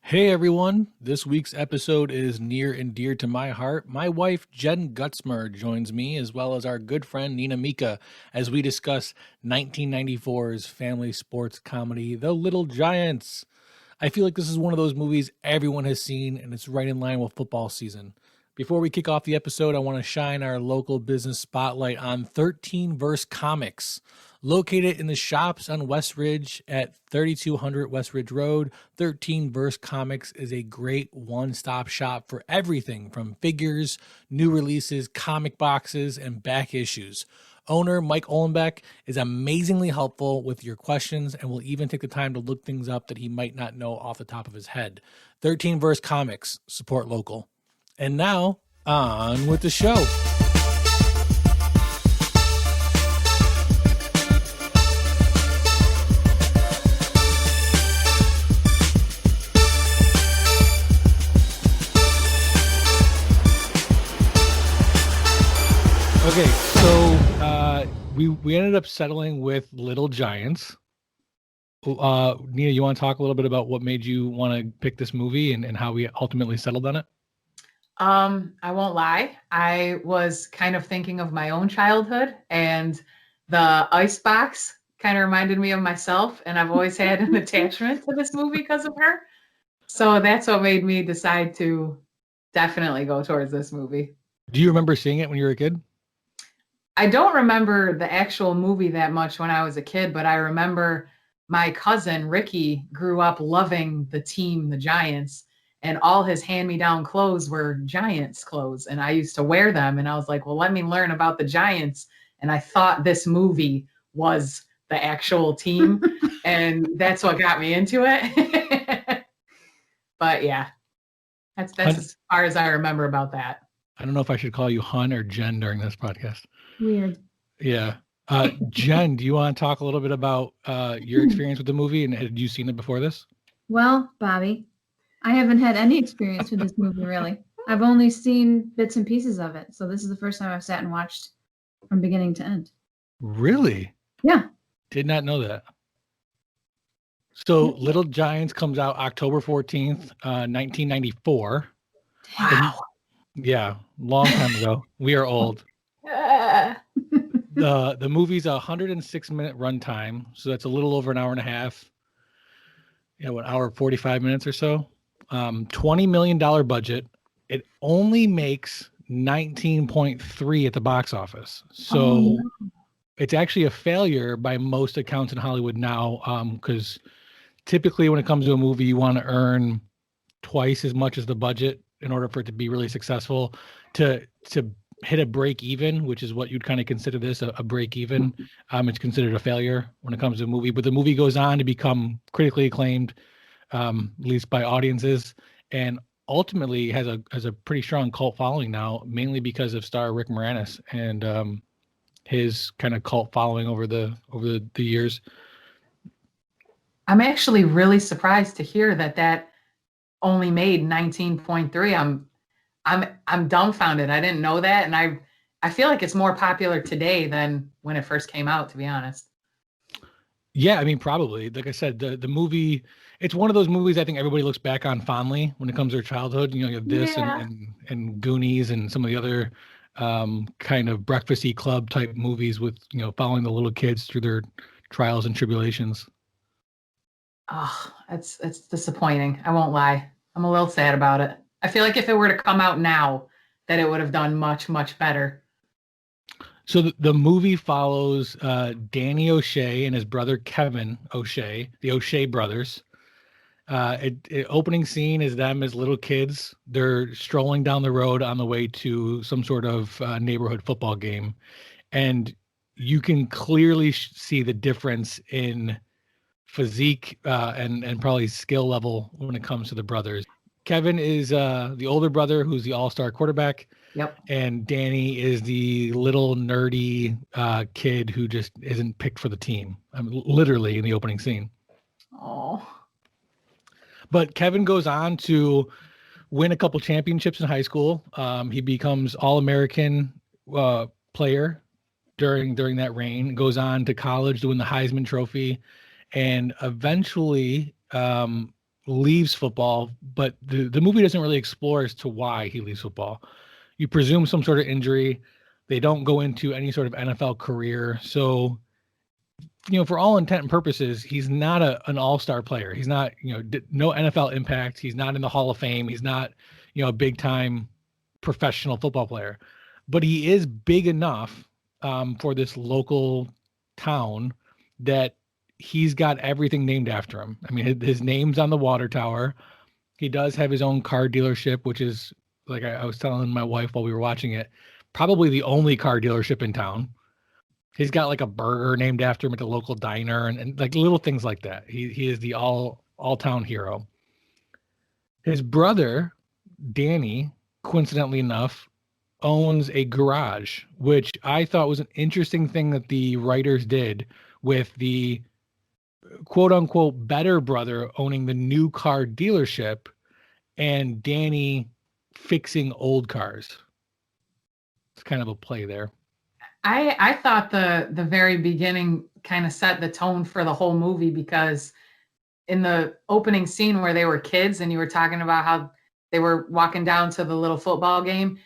Hey everyone, this week's episode is near and dear to my heart. My wife Jen Gutzmer joins me, as well as our good friend Nina Micchia, as we discuss 1994's family sports comedy, The Little Giants. I feel like this is one of those movies everyone has seen, and it's right in line with football season. Before we kick off the episode, I want to shine our local business spotlight on 13 Verse Comics. Located in the shops on West Ridge at 3200 West Ridge Road, 13 Verse Comics is a great one-stop shop for everything from figures, new releases, comic boxes, and back issues. Owner Mike Olenbeck is amazingly helpful with your questions and will even take the time to look things up that he might not know off the top of his head. 13 Verse Comics, support local. And now, on with the show. Okay, so we ended up settling with Little Giants. Nina, you want to talk a little bit about what made you want to pick this movie and how we ultimately settled on it? I won't lie. I was kind of thinking of my own childhood, and the icebox kind of reminded me of myself, and I've always had an attachment to this movie because of her. So that's what made me decide to definitely go towards this movie. Do you remember seeing it when you were a kid? I don't remember the actual movie that much when I was a kid, but I remember my cousin Ricky grew up loving the team, the Giants, and all his hand-me-down clothes were Giants clothes, and I used to wear them, and I was like, well, let me learn about the Giants, and I thought this movie was the actual team, and that's what got me into it. But yeah, that's as far as I remember about that. I don't know if I should call you Hun or Jen during this podcast. Weird. Yeah. Jen, do you want to talk a little bit about your experience with the movie, and had you seen it before this? Well, Bobby, I haven't had any experience with this movie, really. I've only seen bits and pieces of it. So this is the first time I've sat and watched from beginning to end. Really? Yeah. Did not know that. So Little Giants comes out October 14th, 1994. Wow. Yeah, long time ago. We are old. The movie's a 106-minute runtime, so that's a little over an hour and a half. Yeah, an hour 45 minutes or so. $20 million budget. It only makes 19.3 at the box office. So it's actually a failure by most accounts in Hollywood now, because typically when it comes to a movie, you want to earn twice as much as the budget in order for it to be really successful. To hit a break even, which is what you'd kind of consider this, a break even. It's considered a failure when it comes to a movie, but the movie goes on to become critically acclaimed, at least by audiences, and ultimately has a pretty strong cult following now, mainly because of star Rick Moranis and his kind of cult following over the years. I'm actually really surprised to hear that only made 19.3. I'm dumbfounded. I didn't know that, and I feel like it's more popular today than when it first came out, to be honest. Yeah, I mean, probably. Like I said, the movie, it's one of those movies I think everybody looks back on fondly when it comes to their childhood. You know, you have this and Goonies and some of the other kind of breakfasty club type movies with, you know, following the little kids through their trials and tribulations. Oh, it's disappointing. I won't lie. I'm a little sad about it. I feel like if it were to come out now, that it would have done much, much better. So the movie follows Danny O'Shea and his brother Kevin O'Shea, the O'Shea brothers. Opening scene is them as little kids. They're strolling down the road on the way to some sort of neighborhood football game, and you can clearly see the difference in physique and probably skill level when it comes to the brothers. Kevin is the older brother who's the all-star quarterback. Yep. And Danny is the little nerdy kid who just isn't picked for the team. I mean, literally in the opening scene. Oh. But Kevin goes on to win a couple championships in high school. He becomes All-American player during that reign. Goes on to college to win the Heisman Trophy, and eventually leaves football, but the movie doesn't really explore as to why he leaves football. You presume some sort of injury. They don't go into any sort of NFL career. So, for all intent and purposes, he's not an all-star player. He's not, no NFL impact. He's not in the Hall of Fame. He's not, a big-time professional football player. But he is big enough for this local town that he's got everything named after him. I mean, his name's on the water tower. He does have his own car dealership, which is, like I was telling my wife while we were watching it, probably the only car dealership in town. He's got like a burger named after him at the local diner and like little things like that. He is the all town hero. His brother, Danny, coincidentally enough, owns a garage, which I thought was an interesting thing that the writers did with the quote unquote better brother owning the new car dealership and Danny fixing old cars. It's kind of a play there. I thought the very beginning kind of set the tone for the whole movie, because in the opening scene where they were kids and you were talking about how they were walking down to the little football game,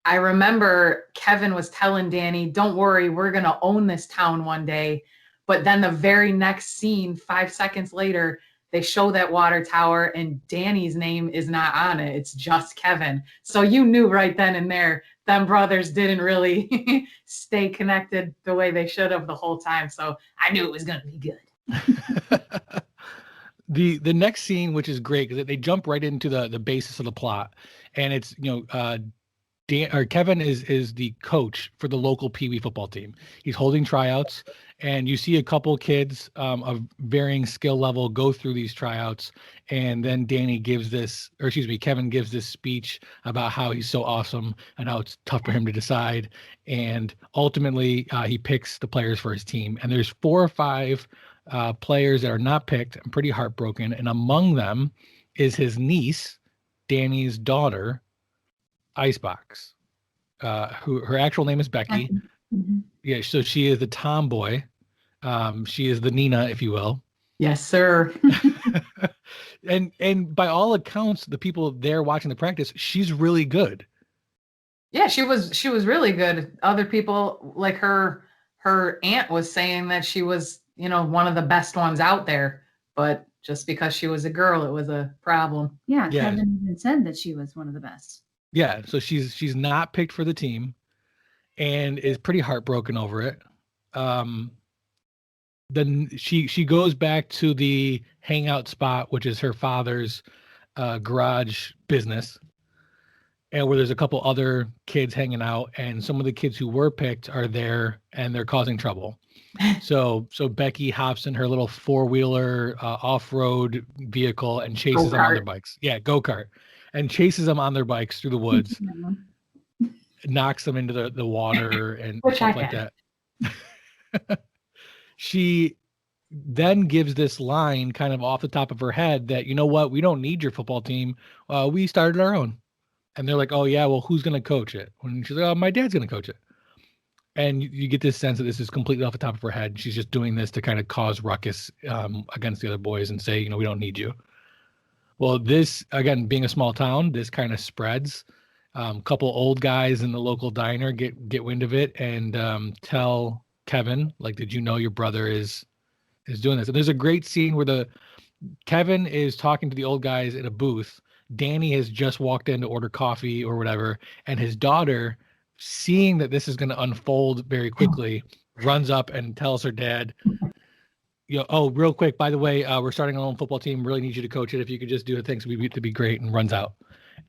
I remember Kevin was telling Danny, don't worry, we're going to own this town one day. But then the very next scene, 5 seconds later, they show that water tower and Danny's name is not on it. It's just Kevin. So you knew right then and there, them brothers didn't really stay connected the way they should have the whole time. So I knew it was going to be good. The next scene, which is great because they jump right into the basis of the plot, and it's Kevin is the coach for the local Pee Wee football team. He's holding tryouts, and you see a couple kids of varying skill level go through these tryouts, and then Kevin gives this speech about how he's so awesome and how it's tough for him to decide, and ultimately he picks the players for his team. And there's 4 or 5 players that are not picked. I'm pretty heartbroken, and among them is his niece, Danny's daughter, Icebox, who her actual name is Becky. Mm-hmm. Yeah, so she is the tomboy. She is the Nina, if you will. Yes, sir. and by all accounts, the people there watching the practice, she's really good. Yeah, she was really good. Other people, like her aunt was saying that she was, one of the best ones out there, but just because she was a girl, it was a problem. Yeah, Kevin even said that she was one of the best. Yeah, so she's not picked for the team and is pretty heartbroken over it. Then she goes back to the hangout spot, which is her father's garage business, and where there's a couple other kids hanging out, and some of the kids who were picked are there and they're causing trouble. So Becky hops in her little 4-wheeler off-road vehicle and chases them on their bikes. Yeah, go-kart. And chases them on their bikes through the woods, knocks them into the water and stuff like that. She then gives this line kind of off the top of her head that, you know what, we don't need your football team. We started our own. And they're like, oh, yeah, well, who's going to coach it? And she's like, oh, my dad's going to coach it. And you get this sense that this is completely off the top of her head. She's just doing this to kind of cause ruckus against the other boys and say, we don't need you. Well, this, again, being a small town, this kind of spreads. Couple old guys in the local diner get wind of it and tell Kevin, like, did you know your brother is doing this? And there's a great scene where Kevin is talking to the old guys in a booth. Danny has just walked in to order coffee or whatever, and his daughter, seeing that this is going to unfold very quickly, runs up and tells her dad, oh, real quick, by the way, we're starting our own football team. Really need you to coach it. If you could just do the things to be great, and runs out.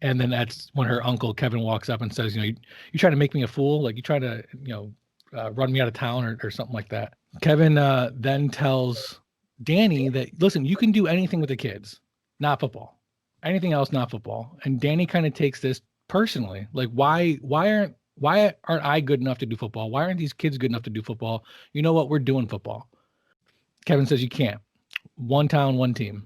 And then that's when her uncle Kevin walks up and says, you trying to make me a fool? Like, you trying to, run me out of town or something like that. Kevin then tells Danny that, listen, you can do anything with the kids, not football. Anything else, not football. And Danny kind of takes this personally. Like, why aren't I good enough to do football? Why aren't these kids good enough to do football? You know what? We're doing football. Kevin says you can't. One town, one team.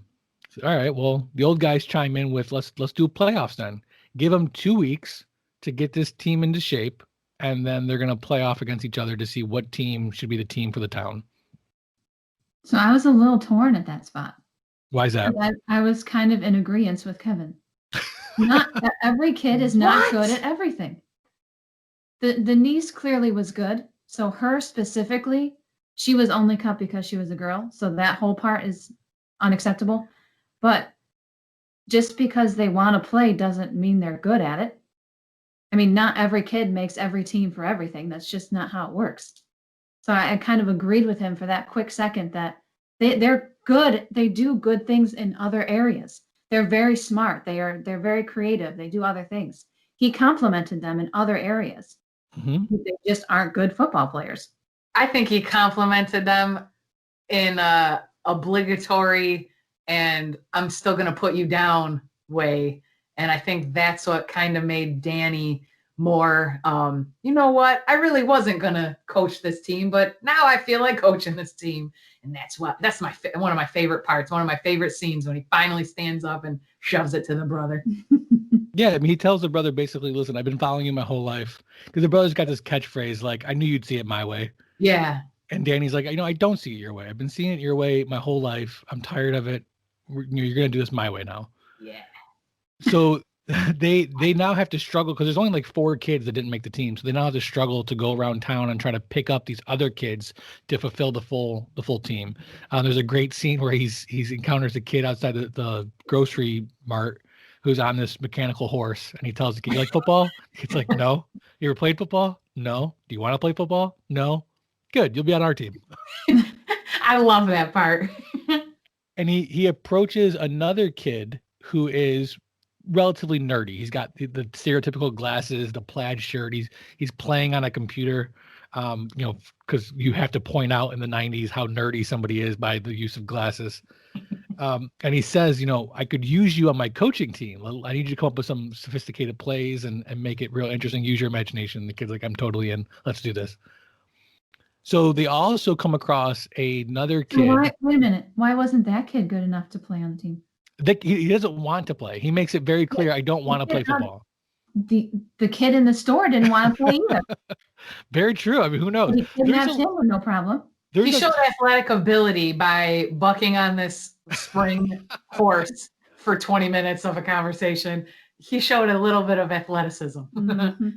So, all right, well, the old guys chime in with let's do playoffs then. Give them 2 weeks to get this team into shape, and then they're going to play off against each other to see what team should be the team for the town. So I was a little torn at that spot. Why is that? I was kind of in agreement with Kevin. Not every kid is not good at everything. The niece clearly was good. So her specifically, she was only cut because she was a girl. So that whole part is unacceptable. But just because they want to play doesn't mean they're good at it. I mean, not every kid makes every team for everything. That's just not how it works. So I kind of agreed with him for that quick second that they're good. They do good things in other areas. They're very smart. They're very creative. They do other things. He complimented them in other areas. Mm-hmm. They just aren't good football players. I think he complimented them in a obligatory and I'm still going to put you down way. And I think that's what kind of made Danny more, you know what? I really wasn't going to coach this team, but now I feel like coaching this team. And that's one of my favorite parts, one of my favorite scenes when he finally stands up and shoves it to the brother. Yeah, I mean, he tells the brother basically, listen, I've been following you my whole life. Because the brother's got this catchphrase like, I knew you'd see it my way. Yeah. And Danny's like, I don't see it your way. I've been seeing it your way my whole life. I'm tired of it. You're going to do this my way now. Yeah. So they now have to struggle because there's only like 4 kids that didn't make the team. So they now have to struggle to go around town and try to pick up these other kids to fulfill the full team. There's a great scene where he encounters a kid outside the grocery mart who's on this mechanical horse, and he tells the kid, "You like football?" It's like, "No." "You ever played football?" "No." "Do you want to play football?" "No." "Good, you'll be on our team." I love that part. And he approaches another kid who is relatively nerdy. He's got the stereotypical glasses, the plaid shirt. He's playing on a computer, because you have to point out in the 90s how nerdy somebody is by the use of glasses. And he says, I could use you on my coaching team. I need you to come up with some sophisticated plays and make it real interesting. Use your imagination. The kid's like, I'm totally in. Let's do this. So they also come across another kid. Wait a minute. Why wasn't that kid good enough to play on the team? He doesn't want to play. He makes it very clear, I don't want to play football. The kid in the store didn't want to play either. Very true. I mean, who knows? He kidnapped him with no problem. He showed athletic ability by bucking on this spring horse for 20 minutes of a conversation. He showed a little bit of athleticism. Mm-hmm.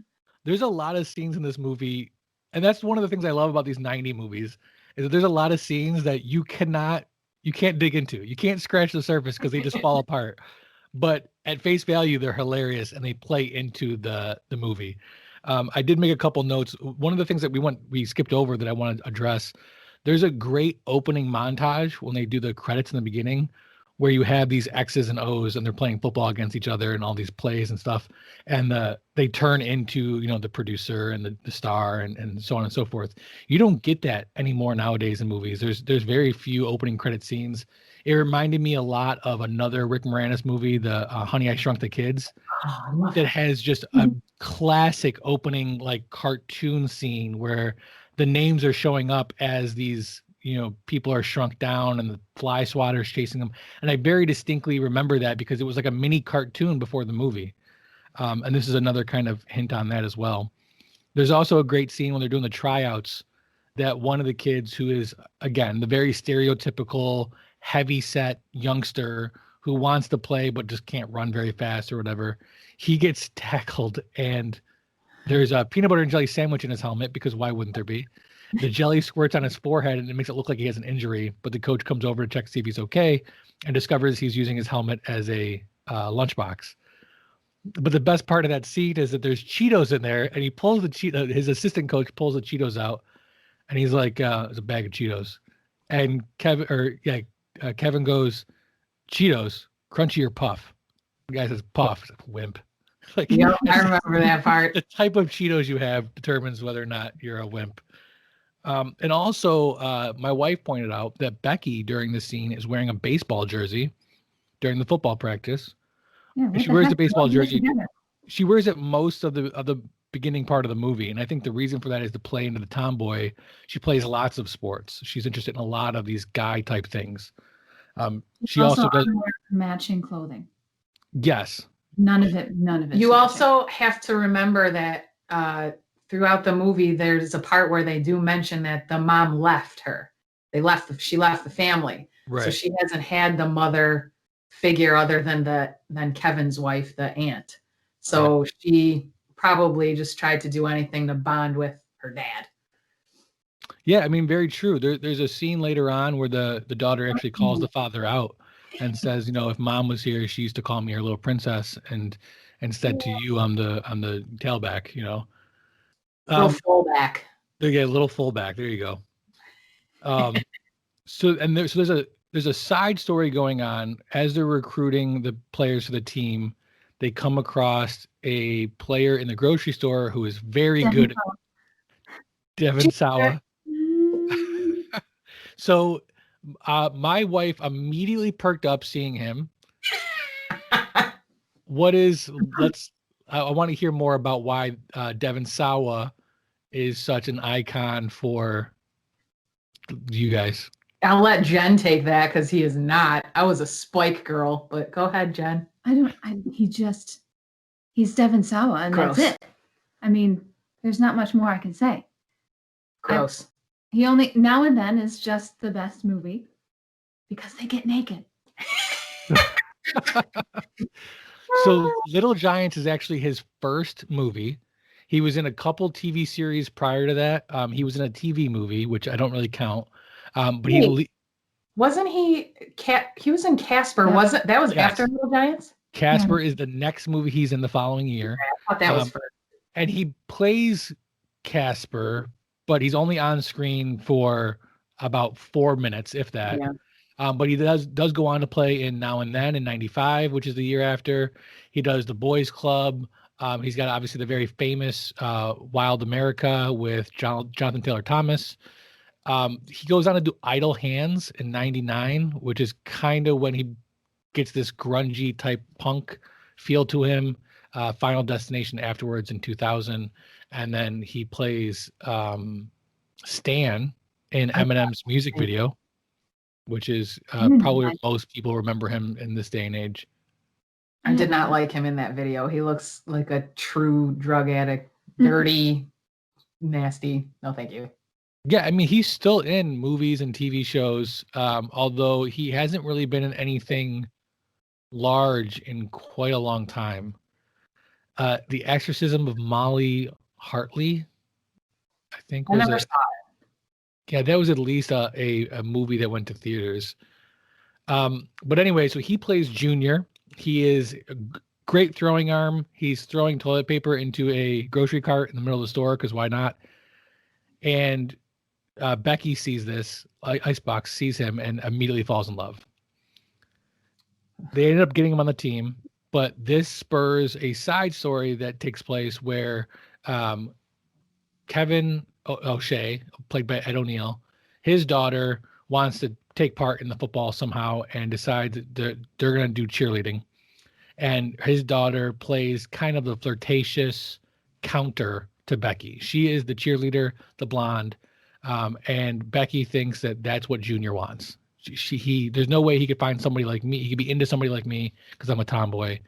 There's a lot of scenes in this movie, and that's one of the things I love about these 90 movies, is that there's a lot of scenes that you can't dig into. You can't scratch the surface because they just fall apart. But at face value, they're hilarious and they play into the movie. I did make a couple notes. One of the things that we skipped over that I want to address, there's a great opening montage when they do the credits in the beginning where you have these X's and O's and they're playing football against each other and all these plays and stuff. And they turn into, the producer and the star and so on and so forth. You don't get that anymore nowadays in movies. There's very few opening credit scenes. It reminded me a lot of another Rick Moranis movie, the Honey, I Shrunk the Kids, that has just a classic opening like cartoon scene where the names are showing up as these, people are shrunk down and the fly swatters chasing them. And I very distinctly remember that because it was like a mini cartoon before the movie. And this is another kind of hint on that as well. There's also a great scene when they're doing the tryouts that one of the kids who is, again, the very stereotypical heavy set youngster who wants to play but just can't run very fast or whatever, he gets tackled and there's a peanut butter and jelly sandwich in his helmet because why wouldn't there be? The jelly squirts on his forehead and it makes it look like he has an injury, but the coach comes over to check to see if he's okay and discovers he's using his helmet as a lunchbox. But the best part of that scene is that there's Cheetos in there and he pulls his assistant coach pulls the Cheetos out and he's like, it's a bag of Cheetos. And Kevin goes, Cheetos, crunchy or puff? The guy says puff, wimp. Like, yeah, I remember that part. The type of Cheetos you have determines whether or not you're a wimp. And also, my wife pointed out that Becky during the scene is wearing a baseball jersey during the football practice. Yeah, she wears the baseball jersey. She wears it most of the beginning part of the movie, and I think the reason for that is to play into the tomboy. She plays lots of sports. She's interested in a lot of these guy type things. She also does matching clothing. Yes. None of it. You also have to remember that throughout the movie, there's a part where they do mention that the mom left her. She left the family. So Right. she hasn't had the mother figure other than Kevin's wife, the aunt. Yep. So she probably just tried to do anything to bond with her dad. Yeah, I mean, very true. There's a scene later on where the daughter actually calls the father out and says, if mom was here, she used to call me her little princess, and instead to you, I'm the tailback. Little Um, fullback. they get a little fullback. There you go. Um, there's a side story going on as they're recruiting the players for the team. They come across a player in the grocery store who is very good, Devin Sawa. So my wife immediately perked up seeing him. What is, I want to hear more about why Devin Sawa is such an icon for you guys. I'll let Jen take that because he is not. I was a Spike girl, but go ahead, Jen. He's Devin Sawa, and Gross. that's it. I mean, there's not much more I can say. Gross. He only now and then is just the best movie because they get naked. So Little Giants is actually his first movie. He was in a couple TV series prior to that. He was in a TV movie, which I don't really count. But Wait, wasn't he? He was in Casper. Yeah. Wasn't that was Yes. after Little Giants? Casper is the next movie he's in the following year. I thought that was first. And he plays Casper, but he's only on screen for about 4 minutes, if that. Yeah. But he does go on to play in Now and Then in '95, which is the year after. He does The Boys Club. He's got obviously the very famous Wild America with Jonathan Taylor Thomas. He goes on to do Idle Hands in '99, which is kind of when he gets this grungy type punk feel to him. Final Destination afterwards in 2000. And then he plays Stan in Eminem's music video, which is probably where most people remember him in this day and age. I did not like him in that video. He looks like a true drug addict, dirty, nasty. No, thank you. Yeah, I mean, he's still in movies and TV shows, although he hasn't really been in anything large in quite a long time. The Exorcism of Molly Hartley, I think, was I never saw it. Yeah, that was at least a movie that went to theaters. But anyway, so he plays Junior. He is a great throwing arm. He's throwing toilet paper into a grocery cart in the middle of the store because why not? And Becky sees this. Icebox sees him and immediately falls in love. They ended up getting him on the team, but this spurs a side story that takes place where Kevin O'Shea, played by Ed O'Neill, his daughter wants to take part in the football somehow and decides that they're going to do cheerleading. And his daughter plays kind of the flirtatious counter to Becky. She is the cheerleader, the blonde, and Becky thinks that that's what Junior wants. There's no way he could find somebody like me. He could be into somebody like me because I'm a tomboy.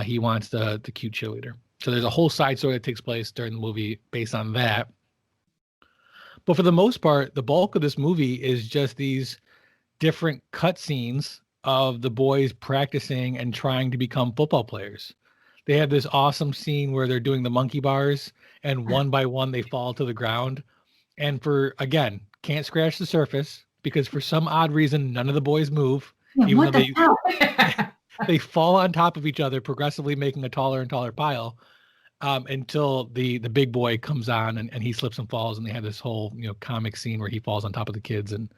He wants the cute cheerleader. So there's a whole side story that takes place during the movie based on that. But for the most part, the bulk of this movie is just these different cutscenes of the boys practicing and trying to become football players. They have this awesome scene where they're doing the monkey bars and one by one they fall to the ground. And can't scratch the surface because for some odd reason, none of the boys move. Yeah, even what though the hell? they fall on top of each other, progressively making a taller and taller pile until the big boy comes on and he slips and falls. And they have this whole, comic scene where he falls on top of the kids. And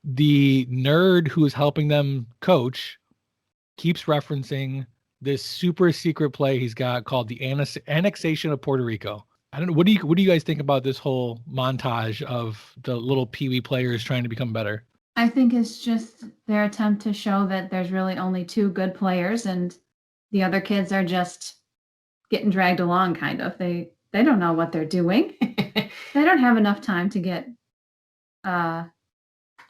the nerd who is helping them coach keeps referencing this super secret play he's got called the annexation of Puerto Rico. I don't know. What do you guys think about this whole montage of the little peewee players trying to become better? I think it's just their attempt to show that there's really only two good players and the other kids are just getting dragged along kind of. They don't know what they're doing. They don't have enough time to get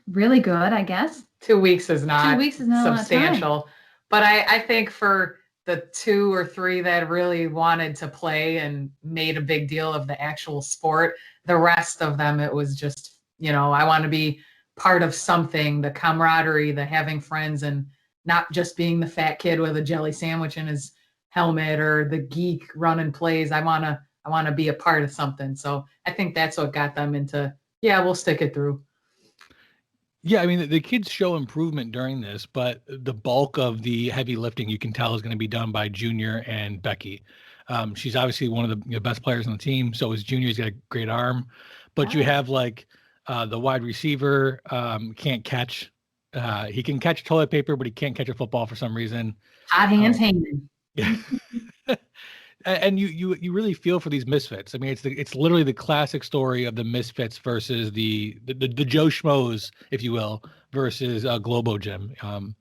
really good, I guess. 2 weeks is not 2 weeks is not substantial. But I think for the 2 or 3 that really wanted to play and made a big deal of the actual sport, the rest of them, it was just, I want to be part of something, the camaraderie, the having friends, and not just being the fat kid with a jelly sandwich in his helmet or the geek running plays. I wanna be a part of something. So I think that's what got them into, yeah, we'll stick it through. Yeah, I mean, the kids show improvement during this, but the bulk of the heavy lifting you can tell is going to be done by Junior and Becky. She's obviously one of the best players on the team. So is Junior. He's got a great arm, but you Yeah. have like the wide receiver can't catch. He can catch toilet paper, but he can't catch a football for some reason. Hot hands hanging. Yeah. And you really feel for these misfits. I mean, it's literally the classic story of the misfits versus the Joe Schmoes, if you will, versus Globo Gym.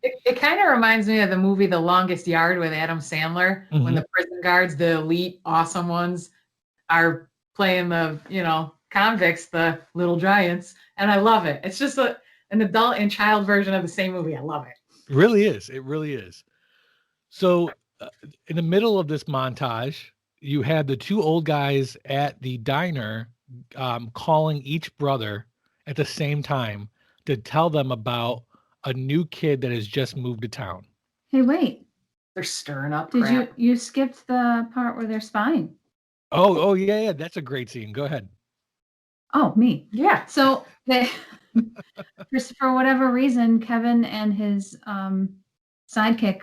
It kind of reminds me of the movie The Longest Yard with Adam Sandler, when the prison guards, the elite, awesome ones, are playing the, convicts, the little giants. And I love it. It's just an adult and child version of the same movie. I love it. It really is. It really is. So in the middle of this montage, you have the two old guys at the diner calling each brother at the same time to tell them about a new kid that has just moved to town. Hey, wait. They're stirring up Did crap. you skipped the part where they're spying? Oh yeah. That's a great scene. Go ahead. Oh, me. Yeah. So they, for whatever reason, Kevin and his sidekick,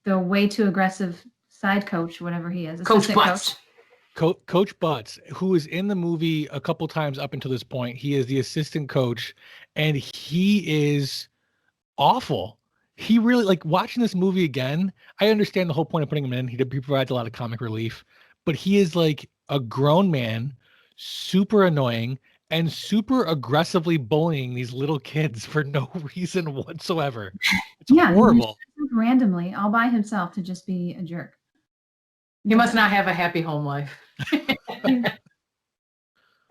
the way too aggressive side coach, whatever he is, Coach assistant Butts. Coach Butts, who is in the movie a couple times up until this point, he is the assistant coach, and he is awful. He really, like, watching this movie again, I understand the whole point of putting him in. He provides a lot of comic relief, but he is like a grown man, super annoying, and super aggressively bullying these little kids for no reason whatsoever. It's horrible. Randomly, all by himself, to just be a jerk. He must not have a happy home life.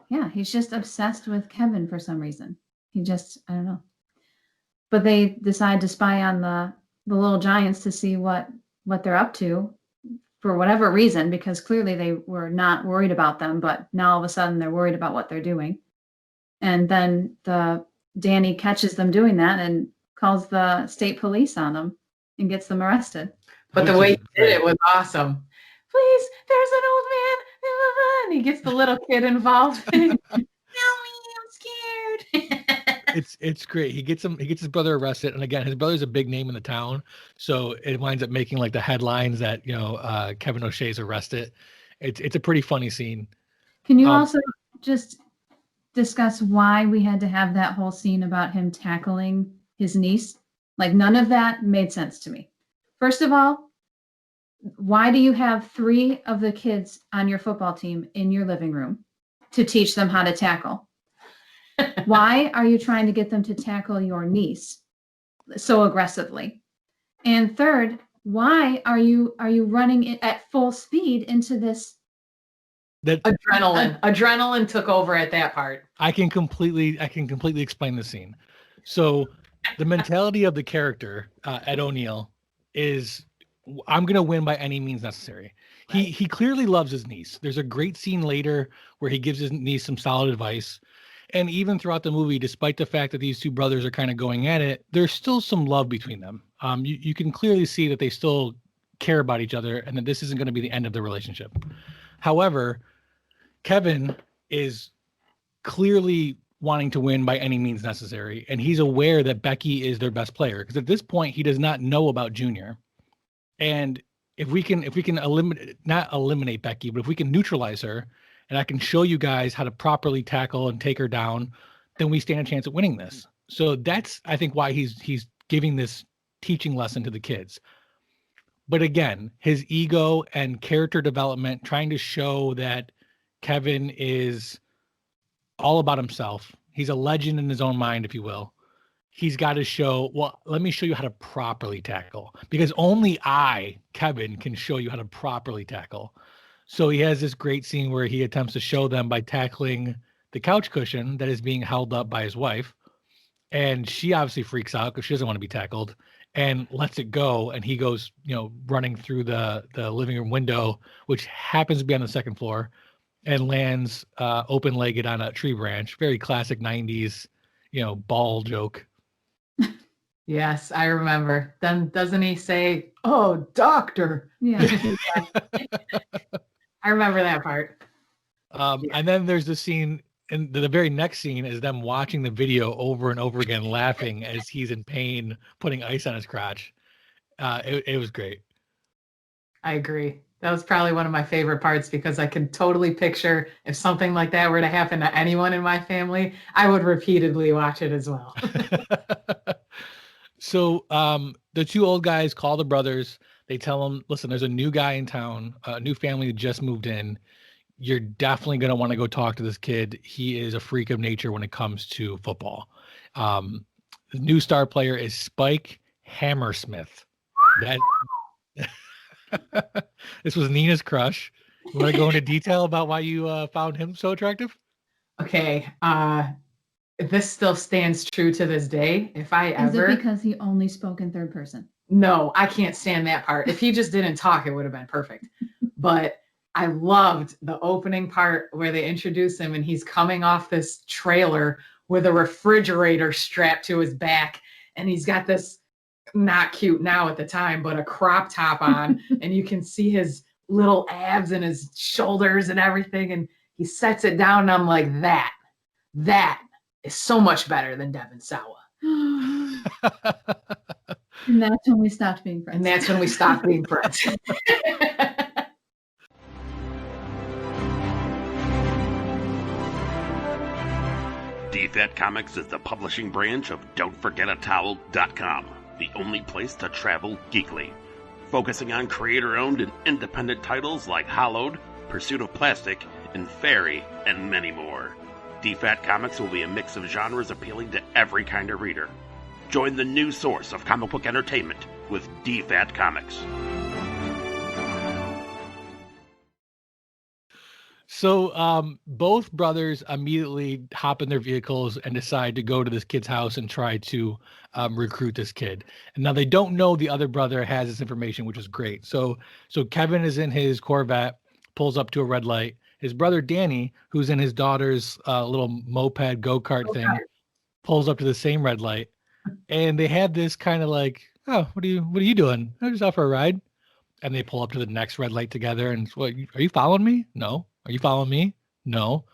Yeah, he's just obsessed with Kevin for some reason. I don't know. But they decide to spy on the little giants to see what they're up to for whatever reason, because clearly they were not worried about them, but now all of a sudden they're worried about what they're doing. And then Danny catches them doing that and calls the state police on them and gets them arrested. But the way he did it was awesome. Please, there's an old man, and he gets the little kid involved. Help me, I'm scared. It's great. He gets his brother arrested, and again, his brother's a big name in the town, so it winds up making like the headlines that Kevin O'Shea's arrested. It's a pretty funny scene. Can you also just discuss why we had to have that whole scene about him tackling his niece? Like, none of that made sense to me. First of all, why do you have 3 of the kids on your football team in your living room to teach them how to tackle? Why are you trying to get them to tackle your niece so aggressively? And third, why are you running it at full speed into this? That Adrenaline took over at that part. I can completely explain the scene. So the mentality of the character, Ed O'Neill, is I'm going to win by any means necessary. Right. He clearly loves his niece. There's a great scene later where he gives his niece some solid advice. And even throughout the movie, despite the fact that these two brothers are kind of going at it, there's still some love between them. You can clearly see that they still care about each other and that this isn't going to be the end of the relationship. However, Kevin is clearly wanting to win by any means necessary. And he's aware that Becky is their best player, because at this point, he does not know about Junior. And if we can not eliminate Becky, but if we can neutralize her, and I can show you guys how to properly tackle and take her down, then we stand a chance at winning this. So that's, I think, why he's giving this teaching lesson to the kids. But again, his ego and character development, trying to show that Kevin is all about himself. He's a legend in his own mind, if you will. He's got to show, well, let me show you how to properly tackle, because only I, Kevin, can show you how to properly tackle. So he has this great scene where he attempts to show them by tackling the couch cushion that is being held up by his wife. And she obviously freaks out because she doesn't want to be tackled and lets it go. And he goes, running through the living room window, which happens to be on the second floor, and lands open-legged on a tree branch. Very classic 90s, ball joke. Yes, I remember. Then doesn't he say, "Oh, doctor"? Yeah. I remember that part. And then there's the scene, and the very next scene is them watching the video over and over again, laughing as he's in pain, putting ice on his crotch. It was great. I agree. That was probably one of my favorite parts because I can totally picture if something like that were to happen to anyone in my family, I would repeatedly watch it as well. So the two old guys call the brothers. They tell them, listen, there's a new guy in town, a new family that just moved in. You're definitely going to want to go talk to this kid. He is a freak of nature when it comes to football. The new star player is Spike Hammersmith. That this was Nina's crush. You want to go into detail about why you found him so attractive? Okay. This still stands true to this day. If I Is ever it because he only spoke in third person? No, I can't stand that part. If he just didn't talk, it would have been perfect. But I loved the opening part where they introduce him and he's coming off this trailer with a refrigerator strapped to his back. And he's got this, not cute now at the time, but a crop top on. And you can see his little abs and his shoulders and everything. And he sets it down. And I'm like, that is so much better than Devin Sawa. And that's when we stopped being friends. And that's when we stopped being friends. DFAT Comics is the publishing branch of Don'tForgetATowel.com, the only place to travel geekly. Focusing on creator-owned and independent titles like Hollowed, Pursuit of Plastic, and Fairy, and many more. DFAT Comics will be a mix of genres appealing to every kind of reader. Join the new source of comic book entertainment with DFAT Comics. So both brothers immediately hop in their vehicles and decide to go to this kid's house and try to recruit this kid. And now they don't know the other brother has this information, which is great. So Kevin is in his Corvette, pulls up to a red light. His brother Danny, who's in his daughter's little moped go-kart thing, pulls up to the same red light. And they have this kind of like, oh, what are you doing? I'm just out for a ride. And they pull up to the next red light together. And what, are you following me? No. Are you following me? No.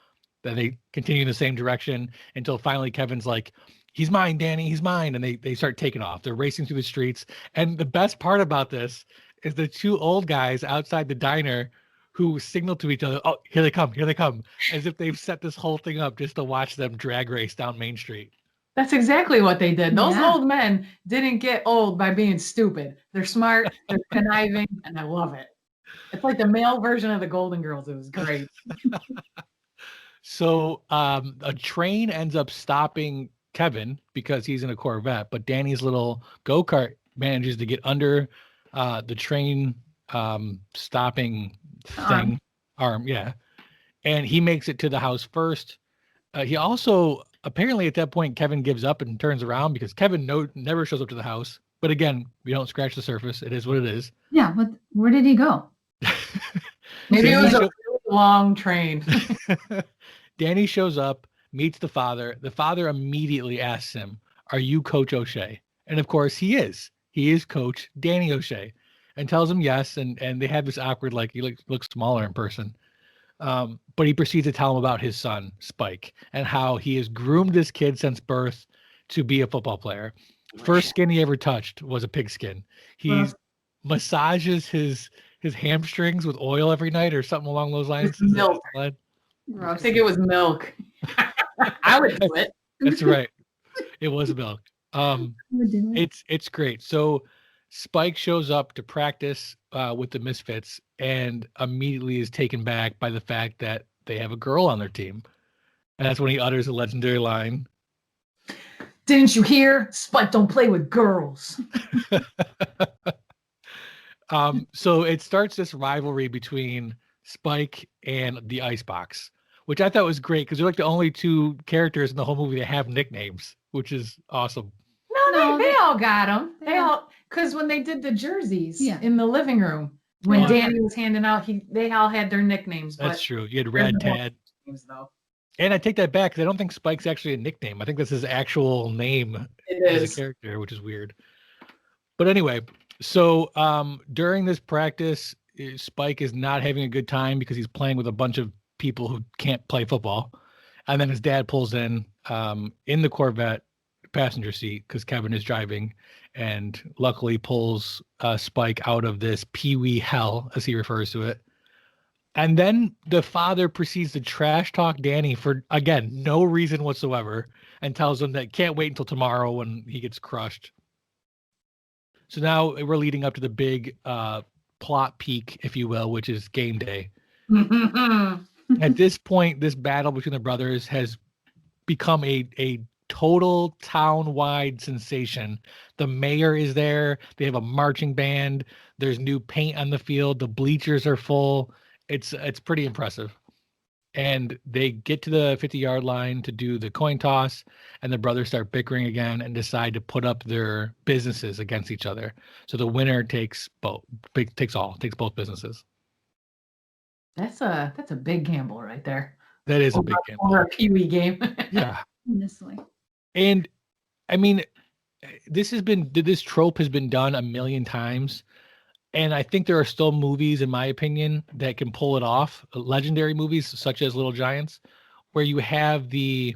Then they continue in the same direction until finally Kevin's like, he's mine, Danny, he's mine. And they start taking off. They're racing through the streets. And the best part about this is the two old guys outside the diner who signal to each other, oh, here they come, as if they've set this whole thing up just to watch them drag race down Main Street. That's exactly what they did. Those Yeah. old men didn't get old by being stupid. They're smart, they're conniving, and I love it. It's like the male version of the Golden Girls. It was great. So a train ends up stopping Kevin because he's in a Corvette, but Danny's little go-kart manages to get under the train stopping thing. Arm, yeah. And he makes it to the house first. He also, apparently at that point, Kevin gives up and turns around because Kevin never shows up to the house. But again, we don't scratch the surface. It is what it is. Yeah, where did he go? Maybe it was a really long train. Danny shows up, meets the father. The father immediately asks him, are you Coach O'Shea? And of course he is. He is Coach Danny O'Shea, and tells him yes. And they have this awkward, like, he looks smaller in person. But he proceeds to tell him about his son, Spike, and how he has groomed this kid since birth to be a football player. First skin he ever touched was a pigskin. He massages his hamstrings with oil every night or something along those lines. Milk. I think it was milk. I would do it. That's right. It was milk. It's great. So Spike shows up to practice with the Misfits and immediately is taken back by the fact that they have a girl on their team. And that's when he utters a legendary line. Didn't you hear? Spike don't play with girls. So it starts this rivalry between Spike and the Icebox, which I thought was great because they're like the only two characters in the whole movie that have nicknames, which is awesome. No, they all got them. They all, because when they did the jerseys in the living room, when Danny was handing out, they all had their nicknames. That's true. You had Red Tad. Though. And I take that back because I don't think Spike's actually a nickname. I think that's his actual name It as a is. character, which is weird. But anyway, so during this practice, Spike is not having a good time because he's playing with a bunch of people who can't play football. And then his dad pulls in the Corvette passenger seat because Kevin is driving, and luckily pulls Spike out of this pee-wee hell, as he refers to it. And then the father proceeds to trash talk Danny for, again, no reason whatsoever, and tells him that can't wait until tomorrow when he gets crushed. So now we're leading up to the big plot peak, if you will, which is game day. At this point, this battle between the brothers has become a total town-wide sensation. The mayor is there. They have a marching band. There's new paint on the field. The bleachers are full. It's pretty impressive. And they get to the 50-yard line to do the coin toss, and the brothers start bickering again and decide to put up their businesses against each other. So the winner takes both businesses. That's a big gamble right there. That is a big gamble. For a Pee-wee game. Yeah. Honestly. And I mean, this trope has been done a million times. And I think there are still movies, in my opinion, that can pull it off. Legendary movies such as Little Giants, where you have the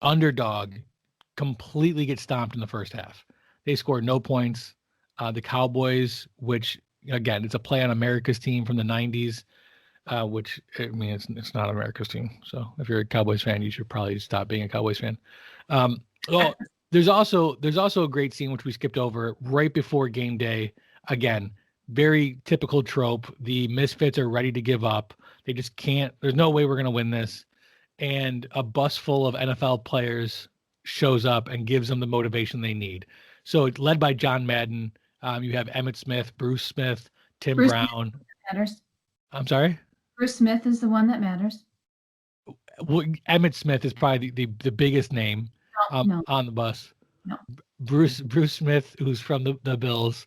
underdog completely get stomped in the first half. They score no points. The Cowboys, which again, it's a play on America's team from the 90s, which I mean, it's not America's team. So if you're a Cowboys fan, you should probably stop being a Cowboys fan. Well, there's also a great scene which we skipped over right before game day. Again, very typical trope. The Misfits are ready to give up. They just can't. There's no way we're going to win this. And a bus full of NFL players shows up and gives them the motivation they need. So it's led by John Madden. You have Emmitt Smith, Bruce Smith, Tim Brown. Matters. I'm sorry? Bruce Smith is the one that matters. Well, Emmitt Smith is probably the biggest name No. on the bus. No. Bruce Smith, who's from the Bills.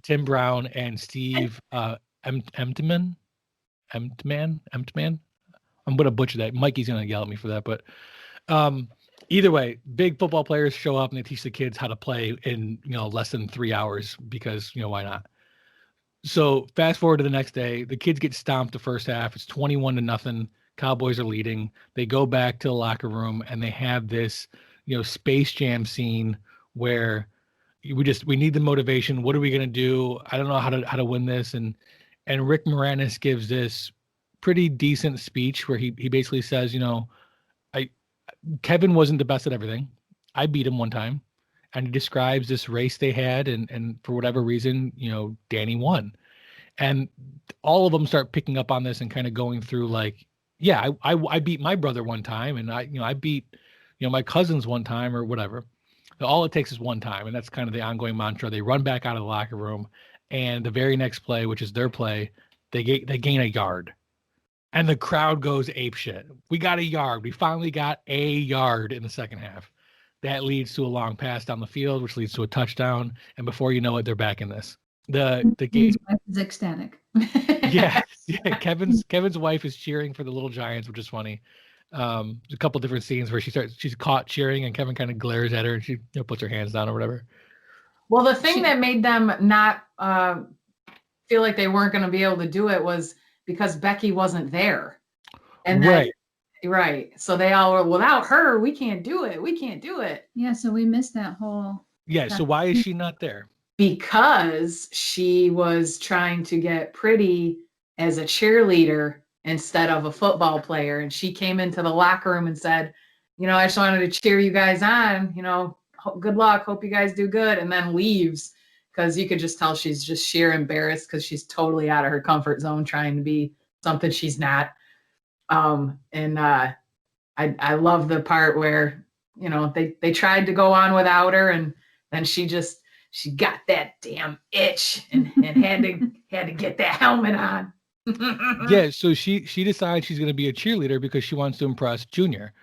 Tim Brown and Steve Emtman. I'm going to butcher that. Mikey's going to yell at me for that. But either way, big football players show up and they teach the kids how to play in less than 3 hours because why not? So fast forward to the next day, the kids get stomped the first half. It's 21-0. Cowboys are leading. They go back to the locker room and they have this Space Jam scene where we need the motivation. What are we going to do? I don't know how to win this. And Rick Moranis gives this pretty decent speech where he basically says, Kevin wasn't the best at everything. I beat him one time. And he describes this race they had. And for whatever reason, Danny won. And all of them start picking up on this and kind of going through like, yeah, I beat my brother one time. And I beat, my cousins one time or whatever. All it takes is one time, and that's kind of the ongoing mantra. They run back out of the locker room, and the very next play, which is their play, they gain a yard, and the crowd goes apeshit. We got a yard. We finally got a yard in the second half. That leads to a long pass down the field, which leads to a touchdown, and before you know it, they're back in this. The game is ecstatic. yeah. Kevin's wife is cheering for the Little Giants, which is funny. There's a couple different scenes where she's caught cheering and Kevin kind of glares at her and she puts her hands down or whatever. Well, the thing that made them not feel like they weren't going to be able to do it was because Becky wasn't there. And then, right. So they all were, without her, we can't do it. We can't do it. Yeah. So we missed that whole. Yeah. So why is she not there? Because she was trying to get pretty as a cheerleader instead of a football player. And she came into the locker room and said, I just wanted to cheer you guys on, good luck. Hope you guys do good. And then leaves because you could just tell she's just sheer embarrassed because she's totally out of her comfort zone trying to be something she's not. I love the part where, they tried to go on without her and then she got that damn itch and had to get that helmet on. Yeah, so she decides she's going to be a cheerleader because she wants to impress Junior.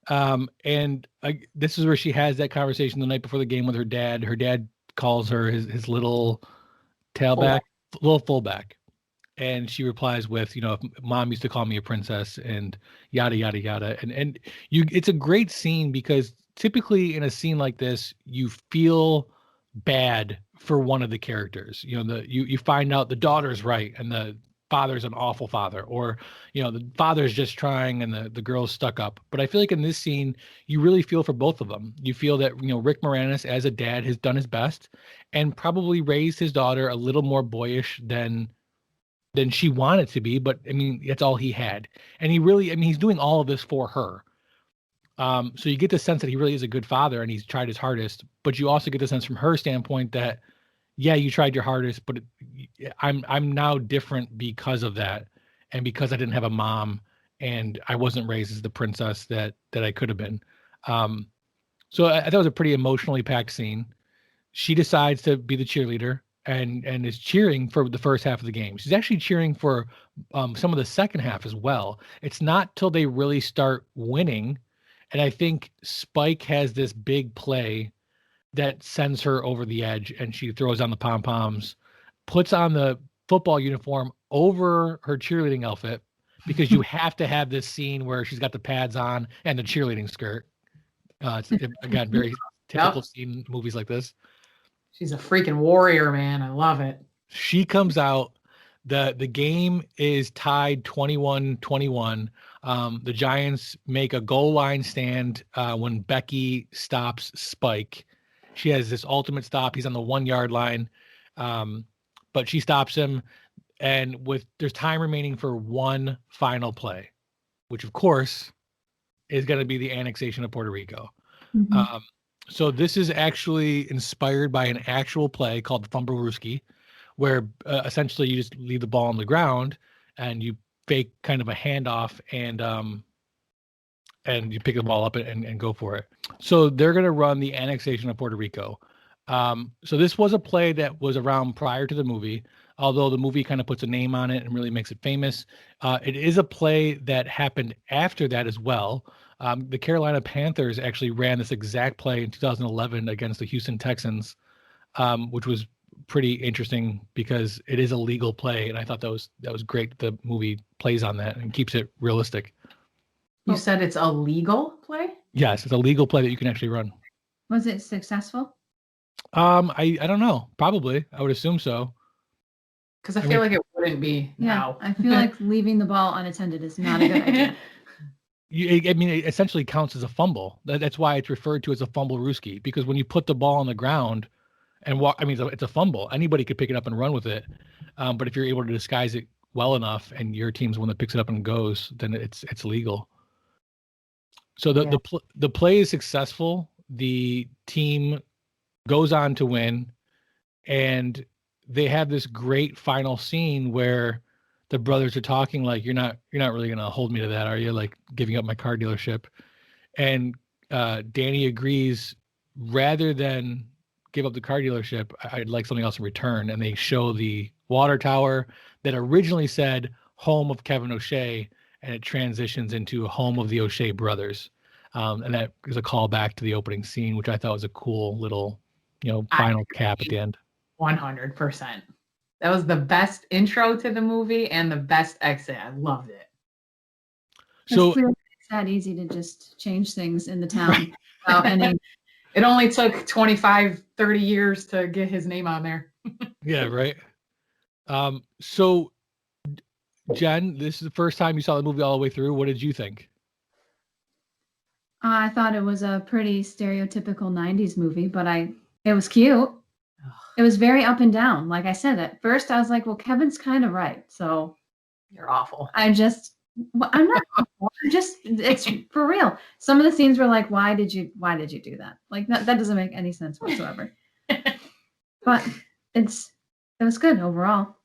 This is where she has that conversation the night before the game with her dad. Her dad calls her his little tailback, little fullback. and she replies with, if mom used to call me a princess and yada yada yada. And it's a great scene because typically in a scene like this, you feel bad for one of the characters. You find out the daughter's right and the father's an awful father, or the father's just trying and the girl's stuck up. But I feel like in this scene, you really feel for both of them. You feel that Rick Moranis as a dad has done his best and probably raised his daughter a little more boyish than she wanted to be, but I mean that's all he had. And he's doing all of this for her. So you get the sense that he really is a good father and he's tried his hardest, but you also get the sense from her standpoint that, yeah, you tried your hardest, but I'm now different because of that, and because I didn't have a mom and I wasn't raised as the princess that I could have been. So I thought it was a pretty emotionally packed scene. She decides to be the cheerleader and is cheering for the first half of the game. She's actually cheering for some of the second half as well. It's not till they really start winning, and I think Spike has this big play that sends her over the edge, and she throws on the pom-poms, puts on the football uniform over her cheerleading outfit, because you have to have this scene where she's got the pads on and the cheerleading skirt. It's, again, very typical scene in movies like this. She's a freaking warrior, man. I love it. She comes out. The game is tied 21-21. The Giants make a goal line stand when Becky stops Spike. She has this ultimate stop. He's on the 1 yard line, but she stops him. And there's time remaining for one final play, which of course is going to be the annexation of Puerto Rico. Mm-hmm. So this is actually inspired by an actual play called the Fumblerooski, where essentially you just leave the ball on the ground and you fake kind of a handoff and you pick the ball up and go for it. So they're going to run the annexation of Puerto Rico. So this was a play that was around prior to the movie, although the movie kind of puts a name on it and really makes it famous. It is a play that happened after that as well. The Carolina Panthers actually ran this exact play in 2011 against the Houston Texans, which was pretty interesting because it is a legal play, and I thought that was great. The movie plays on that and keeps it realistic. You said it's a legal play? Yes, it's a legal play that you can actually run. Was it successful? I don't know. Probably, I would assume so. Because I feel like it wouldn't be now. I feel like leaving the ball unattended is not a good idea. It essentially counts as a fumble. That's why it's referred to as a Fumblerooski, because when you put the ball on the ground and walk, it's a fumble. Anybody could pick it up and run with it. But if you're able to disguise it well enough and your team's the one that picks it up and goes, then it's legal. So the play is successful. The team goes on to win, and they have this great final scene where the brothers are talking like, you're not really going to hold me to that, are you? Like giving up my car dealership. And Danny agrees, rather than give up the car dealership, I'd like something else in return. And they show the water tower that originally said home of Kevin O'Shea, and it transitions into home of the O'Shea brothers. And that is a callback to the opening scene, which I thought was a cool little, final cap at the end. 100%. That was the best intro to the movie and the best exit. I loved it. So it's that easy to just change things in the town. It only took 25, 30 years to get his name on there. Yeah, right. So Jen, this is the first time you saw the movie all the way through. What did you think? I thought it was a pretty stereotypical 90s movie, but it was cute. It was very up and down. Like I said, at first I was like, well, Kevin's kind of right. So you're awful. I'm not awful. It's for real. Some of the scenes were like, why did you do that? Like that doesn't make any sense whatsoever. But it was good overall.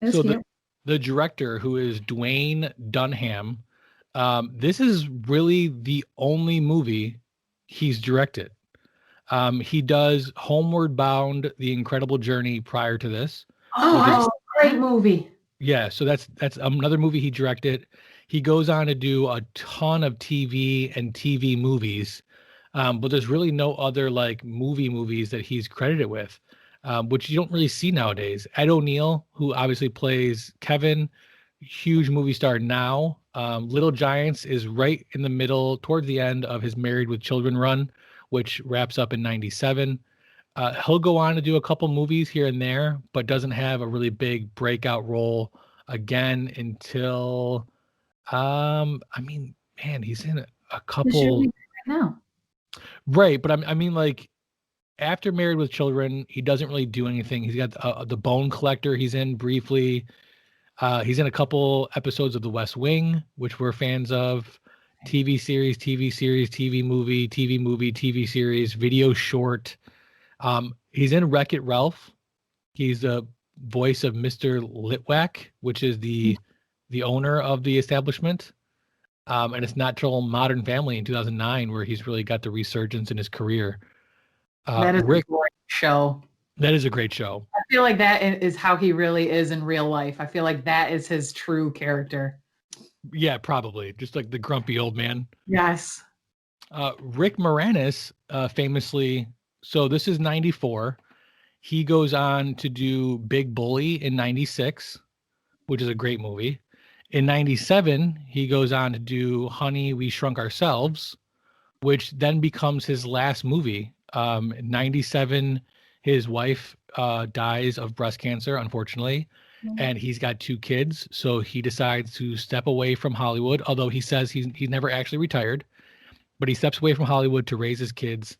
It was cute. The director, who is Dwayne Dunham, this is really the only movie he's directed. He does Homeward Bound: The Incredible Journey prior to this. Oh, great movie. Yeah, so that's another movie he directed. He goes on to do a ton of TV movies, but there's really no other like movies that he's credited with. which you don't really see nowadays. Ed O'Neill, who obviously plays Kevin, huge movie star now. Little Giants is right in the middle, towards the end of his Married with Children run, which wraps up in 97. He'll go on to do a couple movies here and there, but doesn't have a really big breakout role again until, I mean, man, he's in a The couple, shooting right now. right? But I mean, like after Married with Children, he doesn't really do anything. He's got the Bone Collector. He's in briefly. He's in a couple episodes of The West Wing, which we're fans of. TV series, TV series, TV movie, TV movie, TV series, video short. He's in Wreck-It Ralph. He's the voice of Mr. Litwack, which is the owner of the establishment. And it's not till Modern Family in 2009 where he's really got the resurgence in his career. That is Rick, a great show. that is a great show. I feel like that is how he really is in real life. I feel like that is his true character. Yeah, probably just like the grumpy old man. Yes. Rick Moranis, famously, so this is 94. He goes on to do Big Bully in 96, which is a great movie. In 97, he goes on to do Honey, We Shrunk Ourselves, which then becomes his last movie. In 97, his wife dies of breast cancer, unfortunately, and he's got 2 kids. So he decides to step away from Hollywood, although he says he's never actually retired, but he steps away from Hollywood to raise his kids.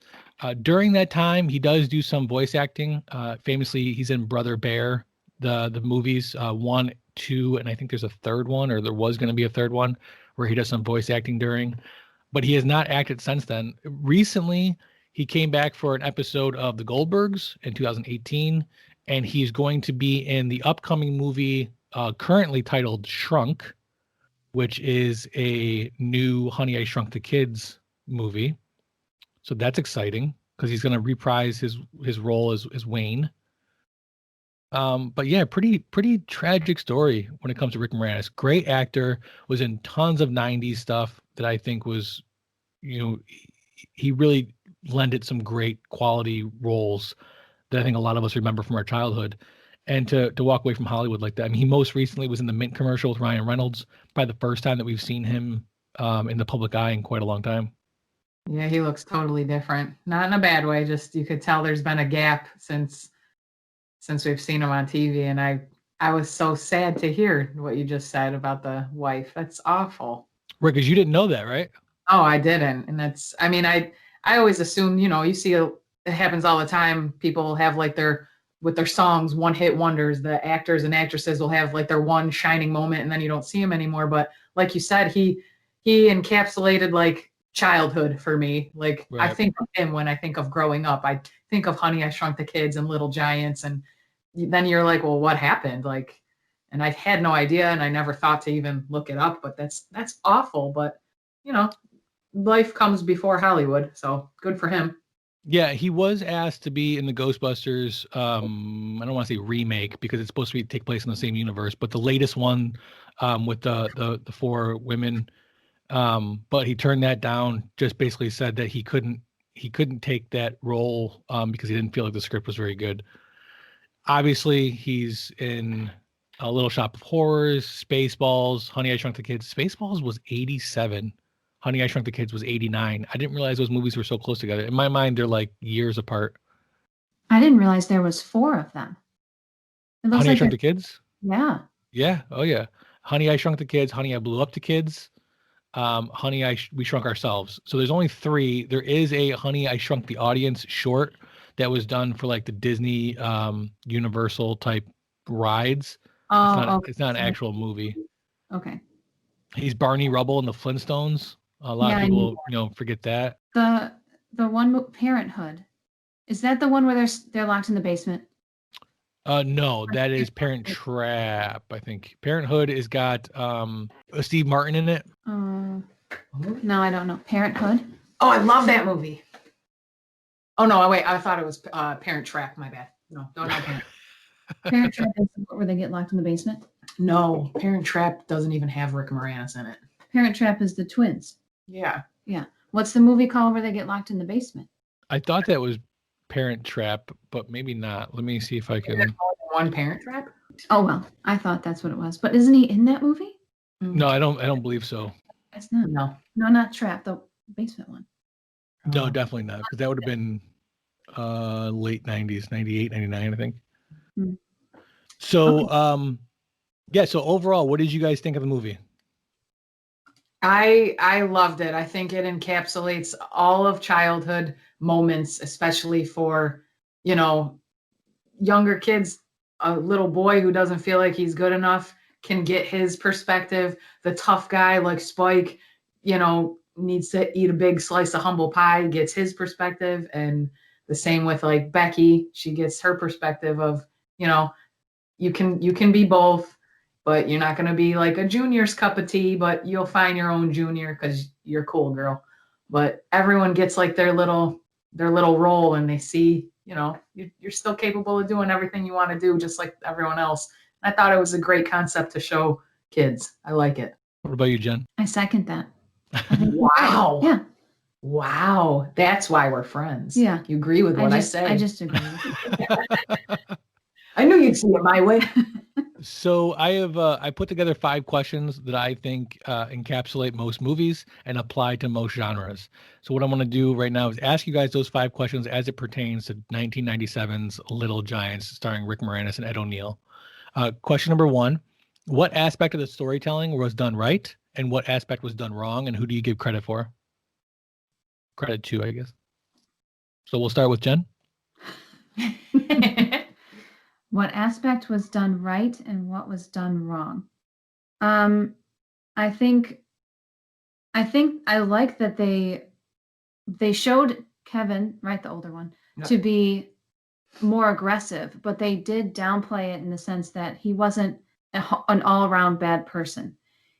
During that time, he does do some voice acting. Famously, he's in Brother Bear, the movies 1, 2, and I think there's a third one, or there was going to be a third one where he does some voice acting during, but he has not acted since then. Recently, he came back for an episode of The Goldbergs in 2018, and he's going to be in the upcoming movie currently titled Shrunk, which is a new Honey, I Shrunk the Kids movie. So that's exciting because he's going to reprise his role as Wayne. But yeah, pretty tragic story when it comes to Rick Moranis. Great actor, was in tons of 90s stuff that I think was, he really lended some great quality roles that I think a lot of us remember from our childhood. And to walk away from Hollywood like that. I mean, he most recently was in the Mint commercial with Ryan Reynolds, probably the first time that we've seen him in the public eye in quite a long time. Yeah, he looks totally different. Not in a bad way, just you could tell there's been a gap since we've seen him on TV. And I was so sad to hear what you just said about the wife. That's awful. Right, because you didn't know that, right? Oh, I didn't. And that's, I mean, I always assume, you see it happens all the time. People have like with their songs, one-hit wonders. The actors and actresses will have like their one shining moment and then you don't see him anymore. But like you said, he encapsulated like childhood for me. Like right. I think of him when I think of growing up. I think of Honey, I Shrunk the Kids and Little Giants. And then you're like, well, what happened? Like, and I had no idea and I never thought to even look it up, but that's awful. But life comes before Hollywood. So good for him. Yeah, he was asked to be in the Ghostbusters. I don't want to say remake because it's supposed to take place in the same universe, but the latest one with the 4 women. But he turned that down. Just basically said that he couldn't take that role because he didn't feel like the script was very good. Obviously, he's in A Little Shop of Horrors, Spaceballs, Honey, I Shrunk the Kids. Spaceballs was 87. Honey, I Shrunk the Kids was 89. I didn't realize those movies were so close together. In my mind, they're like years apart. I didn't realize there was 4 of them. Honey, I Shrunk the Kids? Yeah. Yeah. Oh, yeah. Honey, I Shrunk the Kids. Honey, I Blew Up the Kids. Honey, We Shrunk Ourselves. So there's only 3. There is a Honey, I Shrunk the Audience short that was done for like the Disney Universal type rides. It's not an actual movie. Okay. He's Barney Rubble in the Flintstones. A lot of people, forget that. The one Parenthood. Is that the one where they're locked in the basement? No, that is Parent Trap, I think. Parenthood has got Steve Martin in it. No, I don't know. Parenthood? Oh, I love that movie. Oh, no, wait. I thought it was Parent Trap. My bad. No, don't know Parent. Parent Trap is where they get locked in the basement? No, Parent Trap doesn't even have Rick Moranis in it. Parent Trap is the twins. Yeah. Yeah. What's the movie called where they get locked in the basement? I thought that was Parent Trap, but maybe not. Let me see if I There's can. more than one Parent Trap. Oh well, I thought that's what it was. But isn't he in that movie? No, I don't believe so. It's not. No. No, not Trap. The basement one. No, Oh. definitely not, because that would have been late 90s, 98, 99, I think. Hmm. So, yeah, so overall, what did you guys think of the movie? I loved it. I think it encapsulates all of childhood moments, especially for, younger kids. A little boy who doesn't feel like he's good enough can get his perspective. The tough guy like Spike, needs to eat a big slice of humble pie, gets his perspective. And the same with like Becky, she gets her perspective of, you can be both, but you're not going to be like a junior's cup of tea, but you'll find your own junior because you're cool, girl. But everyone gets like their little role, and they see, you're still capable of doing everything you want to do, just like everyone else. I thought it was a great concept to show kids. I like it. What about you, Jen? I second that. Wow. Yeah. Wow. That's why we're friends. Yeah. You agree with what I say. I just agree. I knew you'd see it my way. So I put together 5 questions that I think encapsulate most movies and apply to most genres. So what I'm going to do right now is ask you guys those 5 questions as it pertains to 1997's Little Giants, starring Rick Moranis and Ed O'Neill. Question number 1: what aspect of the storytelling was done right, and what aspect was done wrong, and who do you give credit for? Credit to, I guess. So we'll start with Jen. What aspect was done right and what was done wrong? I think I like that they showed Kevin, right, the older one, Yep. to be more aggressive, but they did downplay it in the sense that he wasn't an all-around bad person.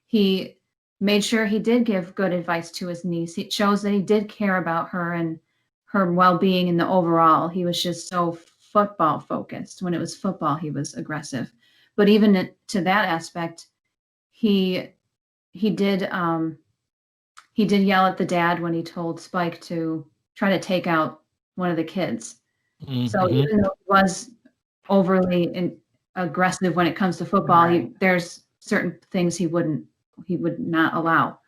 He made sure he did give good advice to his niece. It shows that he did care about her and her well-being in the overall. He was just so football focused. When it was football, he was aggressive. But even to that aspect, he did yell at the dad when he told Spike to try to take out one of the kids. Mm-hmm. So even though he was overly aggressive when it comes to football, Right. there's certain things he would not allow.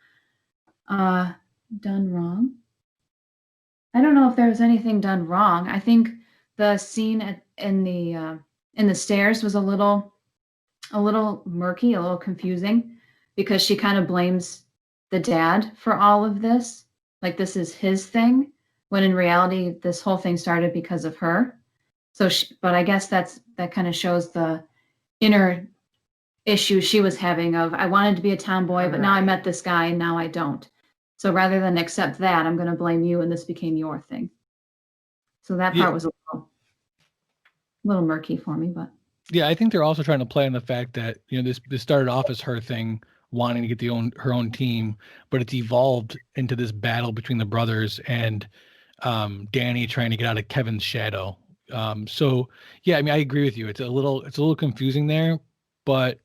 Done wrong? I don't know if there was anything done wrong. I think the scene in the stairs was a little murky, a little confusing, because she kind of blames the dad for all of this. Like this is his thing, when in reality, this whole thing started because of her. So, but I guess that kind of shows the inner issue she was having of, I wanted to be a tomboy, but now I met this guy and now I don't. So rather than accept that, I'm going to blame you, and this became your thing. So that part was a little murky for me, but yeah, I think they're also trying to play on the fact that this started off as her thing, wanting to get her own team, but it's evolved into this battle between the brothers and Danny trying to get out of Kevin's shadow. So yeah, I mean, I agree with you. It's a little confusing there, but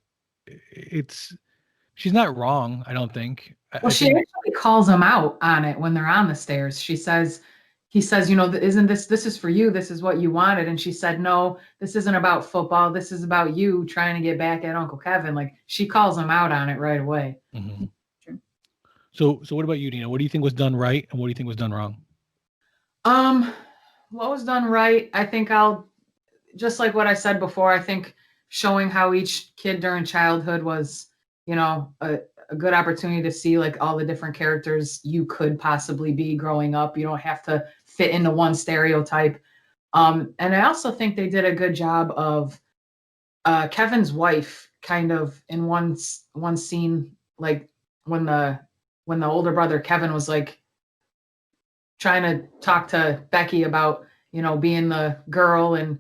she's not wrong, I don't think. Well, she actually calls him out on it when they're on the stairs. He says, isn't this is for you? This is what you wanted. And she said, no, this isn't about football. This is about you trying to get back at Uncle Kevin. Like, she calls him out on it right away. Mm-hmm. True. So what about you, Nina? What do you think was done right, and what do you think was done wrong? What was done right? I think just like what I said before, I think showing how each kid during childhood was, a good opportunity to see like all the different characters you could possibly be growing up. You don't have to fit into one stereotype. And I also think they did a good job of Kevin's wife kind of in one scene, like when the older brother Kevin was like trying to talk to Becky about, being the girl, and,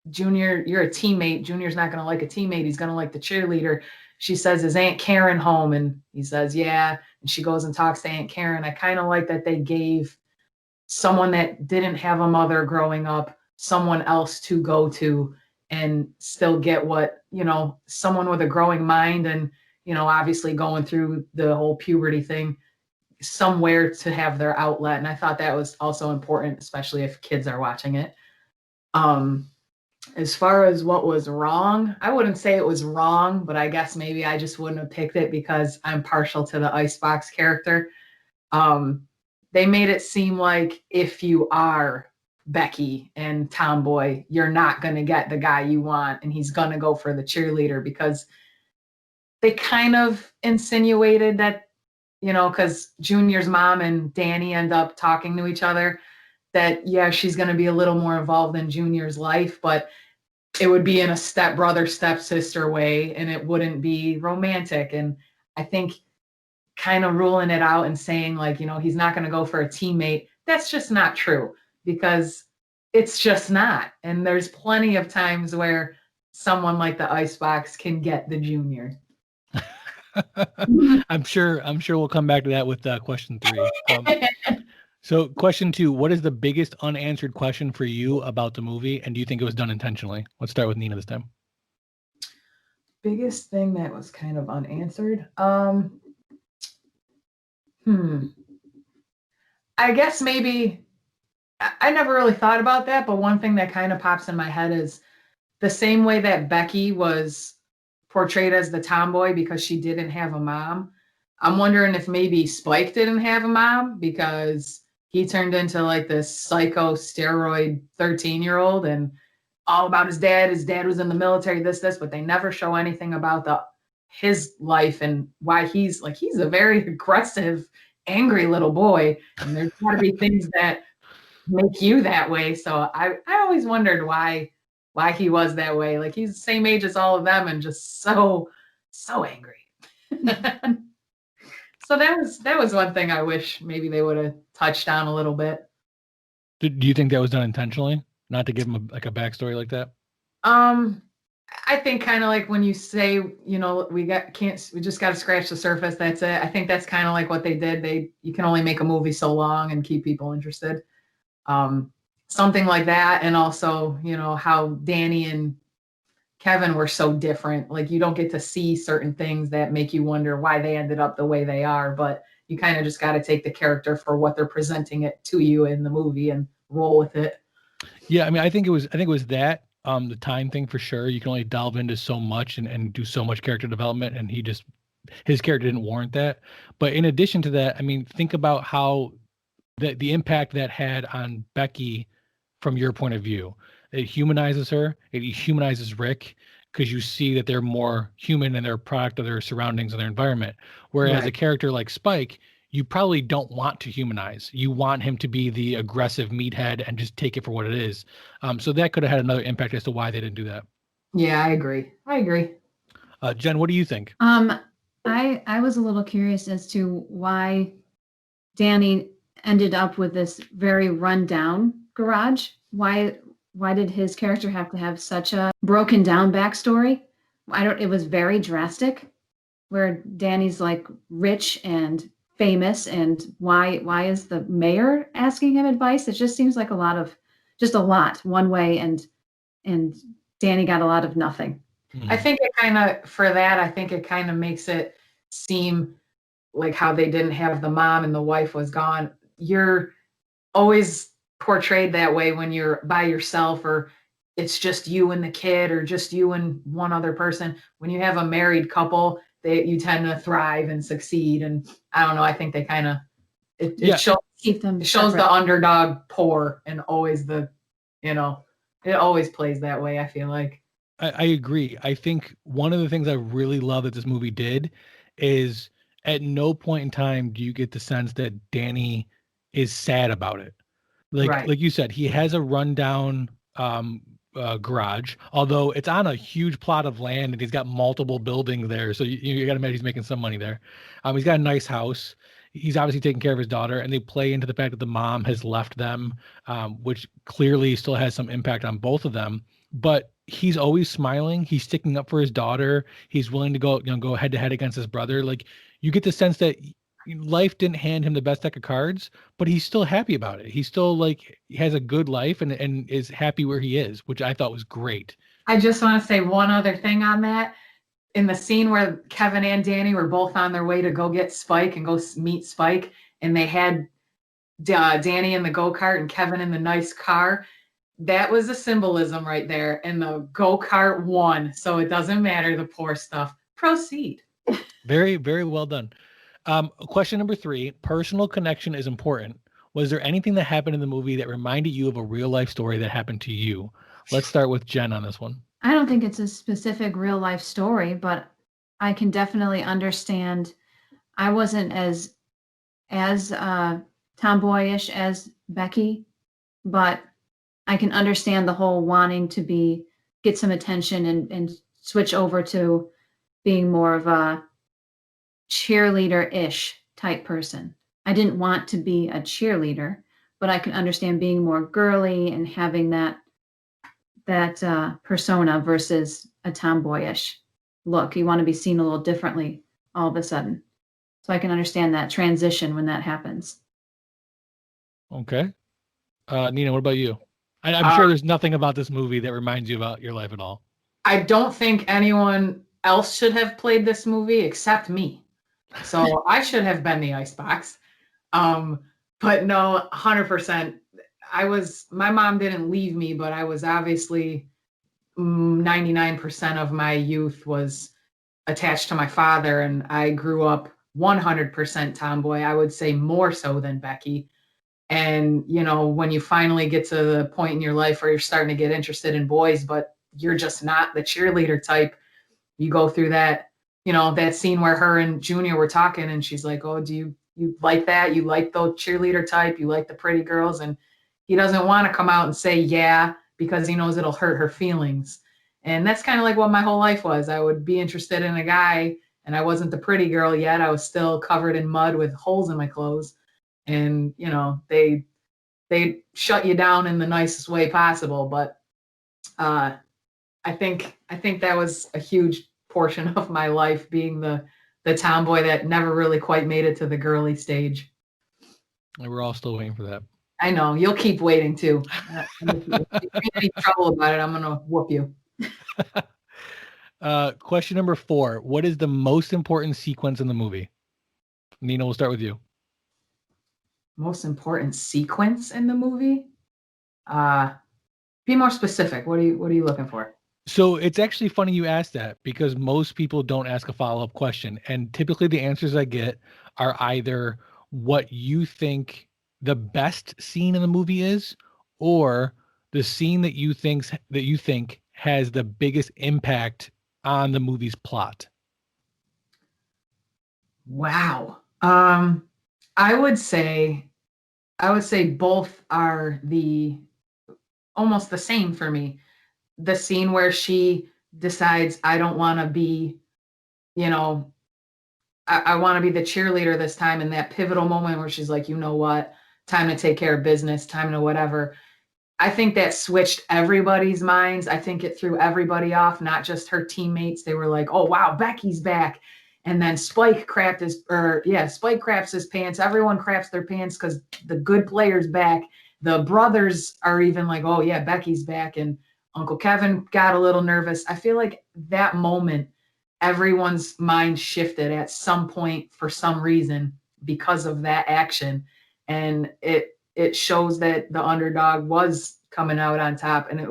Junior, you're a teammate. Junior's not going to like a teammate. He's going to like the cheerleader. She says, is Aunt Karen home? And he says, yeah. And she goes and talks to Aunt Karen. I kind of like that they gave someone that didn't have a mother growing up someone else to go to and still get what, someone with a growing mind and, obviously going through the whole puberty thing, somewhere to have their outlet. And I thought that was also important, especially if kids are watching it. As far as what was wrong, I wouldn't say it was wrong, but I guess maybe I just wouldn't have picked it because I'm partial to the Icebox character. They made it seem like if you are Becky and Tomboy, you're not going to get the guy you want, and he's going to go for the cheerleader, because they kind of insinuated that, because Junior's mom and Danny end up talking to each other, that, yeah, she's going to be a little more involved in Junior's life, but it would be in a stepbrother, stepsister way, and it wouldn't be romantic. And I think kind of ruling it out and saying, like, he's not going to go for a teammate, that's just not true, because it's just not. And there's plenty of times where someone like the Icebox can get the Junior. I'm sure we'll come back to that with question 3. So question 2, what is the biggest unanswered question for you about the movie, and do you think it was done intentionally? Let's start with Nina this time. Biggest thing that was kind of unanswered. I guess maybe I never really thought about that, but one thing that kind of pops in my head is the same way that Becky was portrayed as the tomboy because she didn't have a mom. I'm wondering if maybe Spike didn't have a mom because he turned into like this psycho steroid 13-year-old and all about his dad. His dad was in the military, this, but they never show anything about his life and why he's a very aggressive, angry little boy. And there's got to be things that make you that way. So I always wondered why he was that way. Like, he's the same age as all of them and just so angry. So that was one thing I wish maybe they would have touched on a little bit. Do you think that was done intentionally, not to give him a backstory like that? I think kind of like when you say, we just got to scratch the surface. That's it. I think that's kind of like what they did. You can only make a movie so long and keep people interested. Something like that. And also, how Danny and Kevin were so different. Like, you don't get to see certain things that make you wonder why they ended up the way they are, but you kind of just got to take the character for what they're presenting it to you in the movie and roll with it. Yeah, I think it was that the time thing for sure. You can only delve into so much and do so much character development, and his character didn't warrant that. But in addition to that, think about how the impact that had on Becky from your point of view. It humanizes her. It humanizes Rick because you see that they're more human and they're a product of their surroundings and their environment. Whereas a character like Spike, you probably don't want to humanize. You want him to be the aggressive meathead and just take it for what it is. So that could have had another impact as to why they didn't do that. Yeah, I agree. Jen, what do you think? I was a little curious as to why Danny ended up with this very rundown garage. Why did his character have to have such a broken down backstory? It was very drastic, where Danny's like rich and famous, and why is the mayor asking him advice? It just seems like a lot one way, and Danny got a lot of nothing. I think it kind of makes it seem like how they didn't have the mom and the wife was gone. You're always portrayed that way when you're by yourself, or it's just you and the kid, or just you and one other person. When you have a married couple, you tend to thrive and succeed. And I don't know, I think they kind of it shows the underdog poor, and always it always plays that way, I feel like. I agree. I think one of the things I really love that this movie did is at no point in time do you get the sense that Danny is sad about it. Like you said, he has a rundown garage, although it's on a huge plot of land and he's got multiple buildings there. So you got to imagine he's making some money there. He's got a nice house. He's obviously taking care of his daughter, and they play into the fact that the mom has left them, which clearly still has some impact on both of them. But he's always smiling. He's sticking up for his daughter. He's willing to go head to head against his brother. Like, you get the sense that life didn't hand him the best deck of cards, but he's still happy about it. He's still he has a good life and is happy where he is, which I thought was great. I just want to say one other thing on that. In the scene where Kevin and Danny were both on their way to go get Spike and go meet Spike, and they had Danny in the go-kart and Kevin in the nice car. That was a symbolism right there. And the go-kart won. So it doesn't matter, the poor stuff. Proceed. Very, very well done. Question number 3, personal connection is important. Was there anything that happened in the movie that reminded you of a real life story that happened to you? Let's start with Jen on this one. I don't think it's a specific real life story, but I can definitely understand. I wasn't as tomboyish as Becky, but I can understand the whole wanting to get some attention and switch over to being more of a cheerleader-ish type person. I didn't want to be a cheerleader, but I can understand being more girly and having that persona versus a tomboyish look. You want to be seen a little differently all of a sudden. So I can understand that transition when that happens. Okay. Nina, what about you? I'm sure there's nothing about this movie that reminds you about your life at all. I don't think anyone else should have played this movie except me. So I should have been the icebox. But no, 100%. My mom didn't leave me, but I was obviously 99% of my youth was attached to my father, and I grew up 100% tomboy. I would say more so than Becky. And, when you finally get to the point in your life where you're starting to get interested in boys, but you're just not the cheerleader type, you go through that, that scene where her and Junior were talking, and she's like, oh, do you like that? You like the cheerleader type? You like the pretty girls? And he doesn't want to come out and say, yeah, because he knows it'll hurt her feelings. And that's kind of like what my whole life was. I would be interested in a guy, and I wasn't the pretty girl yet. I was still covered in mud with holes in my clothes. And, they shut you down in the nicest way possible. But I think that was a huge portion of my life, being the tomboy that never really quite made it to the girly stage. And we're all still waiting for that. I know. You'll keep waiting too. If you're in any trouble about it, I'm going to whoop you. Question number 4. What is the most important sequence in the movie? Nina, we'll start with you. Most important sequence in the movie? Be more specific. What are you looking for? So it's actually funny you asked that, because most people don't ask a follow-up question. And typically the answers I get are either what you think the best scene in the movie is, or the scene that you think has the biggest impact on the movie's plot. Wow. I would say both are almost the same for me. The scene where she decides, I don't want to be, I want to be the cheerleader this time, in that pivotal moment where she's like, you know what, time to take care of business, time to whatever. I think that switched everybody's minds. I think it threw everybody off, not just her teammates. They were like, oh, wow, Becky's back. And then Spike craps his pants. Everyone craps their pants because the good player's back. The brothers are even like, oh, yeah, Becky's back. And Uncle Kevin got a little nervous. I feel like that moment, everyone's mind shifted at some point for some reason because of that action. And it shows that the underdog was coming out on top. And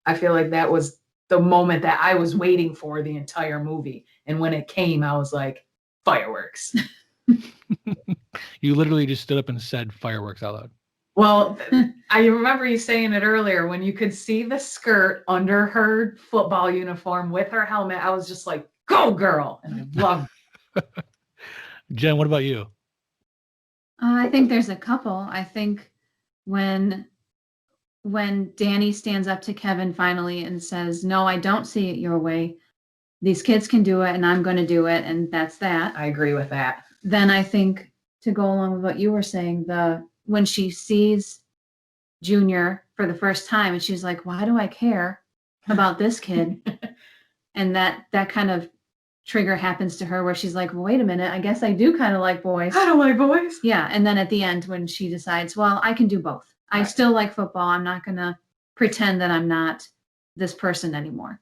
I feel like that was the moment that I was waiting for the entire movie. And when it came, I was like, fireworks. You literally just stood up and said fireworks out loud. Well, I remember you saying it earlier, when you could see the skirt under her football uniform with her helmet. I was just like, go girl. And I loved it. Jen, what about you? I think there's a couple. I think when Danny stands up to Kevin finally and says, no, I don't see it your way. These kids can do it and I'm going to do it. And that's that. I agree with that. Then I think, to go along with what you were saying, when she sees Junior for the first time and she's like, why do I care about this kid? And that kind of trigger happens to her where she's like, well, wait a minute, I guess I do kind of like boys. I don't like boys. Yeah. And then at the end, when she decides, well, I can do both. I still like football. I'm not going to pretend that I'm not this person anymore.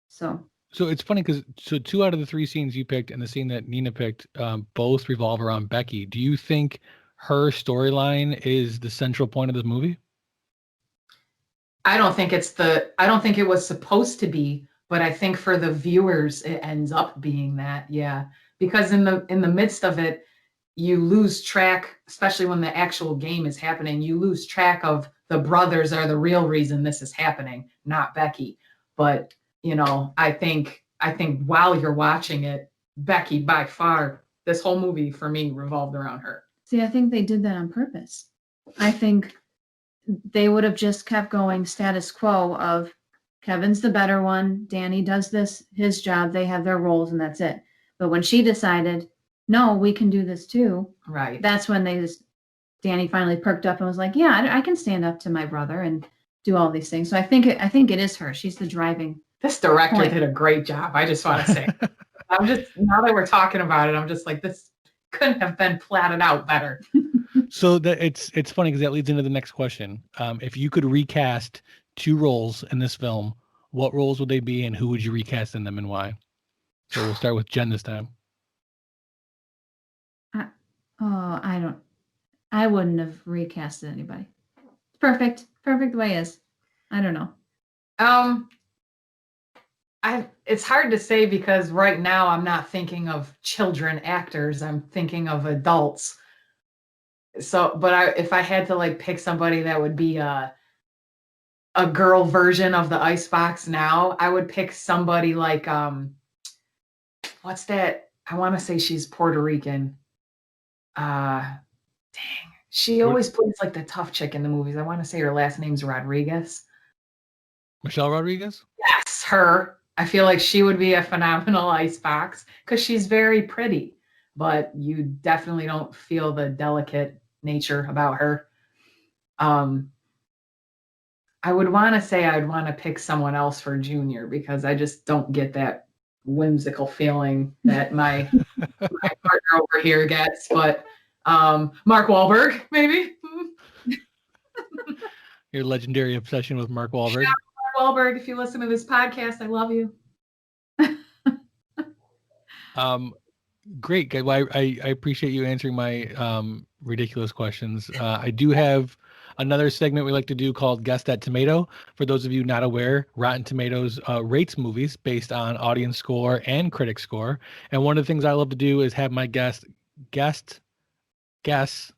So So it's funny because two out of the three scenes you picked and the scene that Nina picked both revolve around Becky. Do you think her storyline is the central point of the movie? I don't think it was supposed to be, but I think for the viewers it ends up being that. Yeah. Because in the midst of it, you lose track, especially when the actual game is happening, you lose track of the brothers are the real reason this is happening, not Becky. But, I think while you're watching it, Becky by far, this whole movie for me revolved around her. See, I think they did that on purpose. I think they would have just kept going status quo of Kevin's the better one, Danny does his job, they have their roles, and that's it. But when she decided, no, we can do this too, Right. that's when Danny finally perked up and was like, yeah, I can stand up to my brother and do all these things. So I think it is her. She's the driving. This director point. did a great job. I just want to say, now that we're talking about it, I'm just like, this couldn't have been platted out better. So that it's funny because that leads into the next question. If you could recast two roles in this film, what roles would they be, and who would you recast in them, and why? So we'll start with Jen this time. I wouldn't have recasted anybody. Perfect the way it is. I don't know. It's hard to say because right now I'm not thinking of children actors. I'm thinking of adults. So, but if I had to like pick somebody that would be a girl version of the Icebox now, I would pick somebody like what's that? I want to say she's Puerto Rican. Dang. She always plays like the tough chick in the movies. I want to say her last name's Rodriguez. Michelle Rodriguez? Yes, her. I feel like she would be a phenomenal Icebox because she's very pretty, but you definitely don't feel the delicate nature about her. I would want to say I'd want to pick someone else for Junior because I just don't get that whimsical feeling that my partner over here gets. But Mark Wahlberg, maybe. Your legendary obsession with Mark Wahlberg. Yeah, Mark Wahlberg, if you listen to this podcast, I love you. Great, guys. Well, I appreciate you answering my ridiculous questions. I do have another segment we like to do called Guess That Tomato. For those of you not aware, Rotten Tomatoes rates movies based on audience score and critic score. And one of the things I love to do is have my guest guess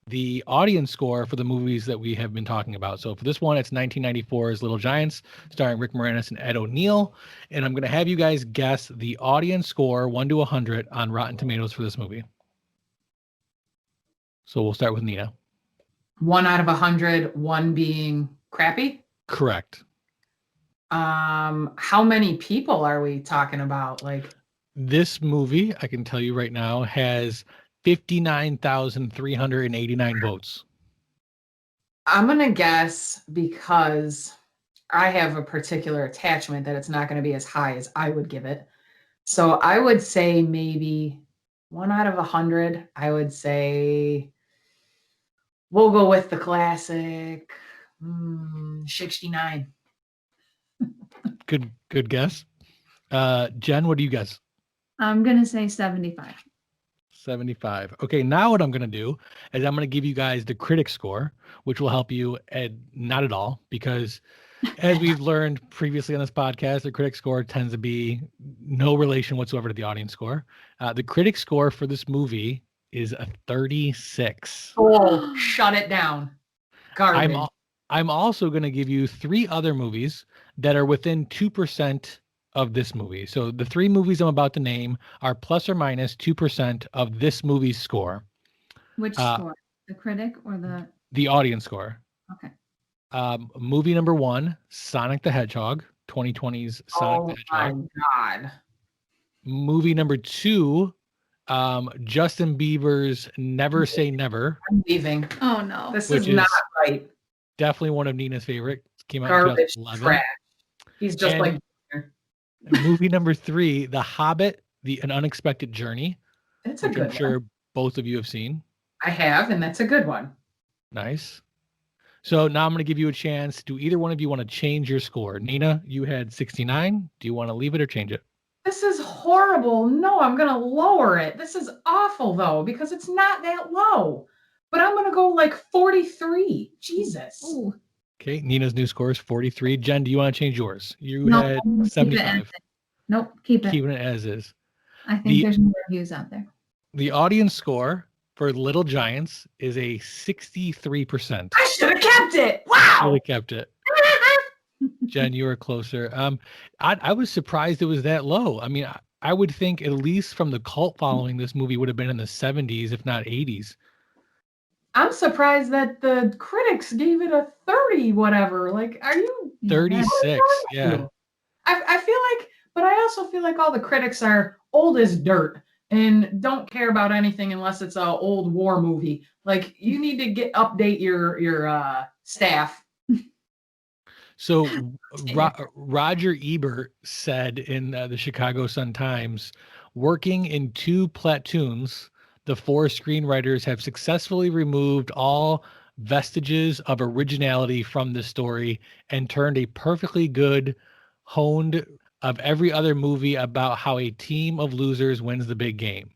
the audience score for the movies that we have been talking about. So for this one, it's 1994's Little Giants, starring Rick Moranis and Ed O'Neill. And I'm going to have you guys guess the audience score 1 to 100 on Rotten Tomatoes for this movie. So we'll start with Nina. 1 out of 100, 1 being crappy? Correct. How many people are we talking about? Like, this movie, I can tell you right now, has 59,389 votes. I'm going to guess because I have a particular attachment that it's not going to be as high as I would give it. So I would say maybe 1 out of 100. I would say we'll go with the classic 69. Good guess. Jen, what do you guess? I'm going to say 75. 75. Okay, now what I'm going to do is I'm going to give you guys the critic score, which will help you not at all, because as we've learned previously on this podcast, the critic score tends to be no relation whatsoever to the audience score. The critic score for this movie is a 36. Oh, shut it down. Garbage. I'm also going to give you 3 other movies that are within 2% of this movie. So the 3 movies I'm about to name are plus or minus 2% of this movie's score. Which score? The critic or the audience score? Okay. Movie number 1, Sonic the Hedgehog, 2020's Sonic the Hedgehog. Oh my God. Movie number 2, Justin Bieber's Never Say Never. I'm leaving. Oh no. This is not right. Definitely one of Nina's favorite. Came out Garbage, in 2011. trash. He's just like movie number 3, The Hobbit, An Unexpected Journey. It's a which good I'm sure both of you have seen. I have, and that's a good one. Nice. So now I'm going to give you a chance. Do either one of you want to change your score? Nina, you had 69. Do you want to leave it or change it? This is horrible. No, I'm going to lower it. This is awful, though, because it's not that low. But I'm going to go like 43. Jesus. Ooh. Okay, Nina's new score is 43. Jen, do you want to change yours? You No, had keep it as 75. is. Nope, keep it. Keeping it as is. I think there's more reviews out there. The audience score for Little Giants is a 63%. I should have kept it. Wow. Really kept it. Jen, you were closer. I was surprised it was that low. I mean, I would think at least from the cult following, this movie would have been in the 70s, if not 80s. I'm surprised that the critics gave it a 30 whatever. Like, are you 36? Yeah. I feel like, but I also feel like all the critics are old as dirt and don't care about anything unless it's a old war movie. Like, you need to update your staff. So Roger Ebert said in the Chicago Sun-Times, working in 2 platoons, the 4 screenwriters have successfully removed all vestiges of originality from the story and turned a perfectly good, honed of every other movie about how a team of losers wins the big game.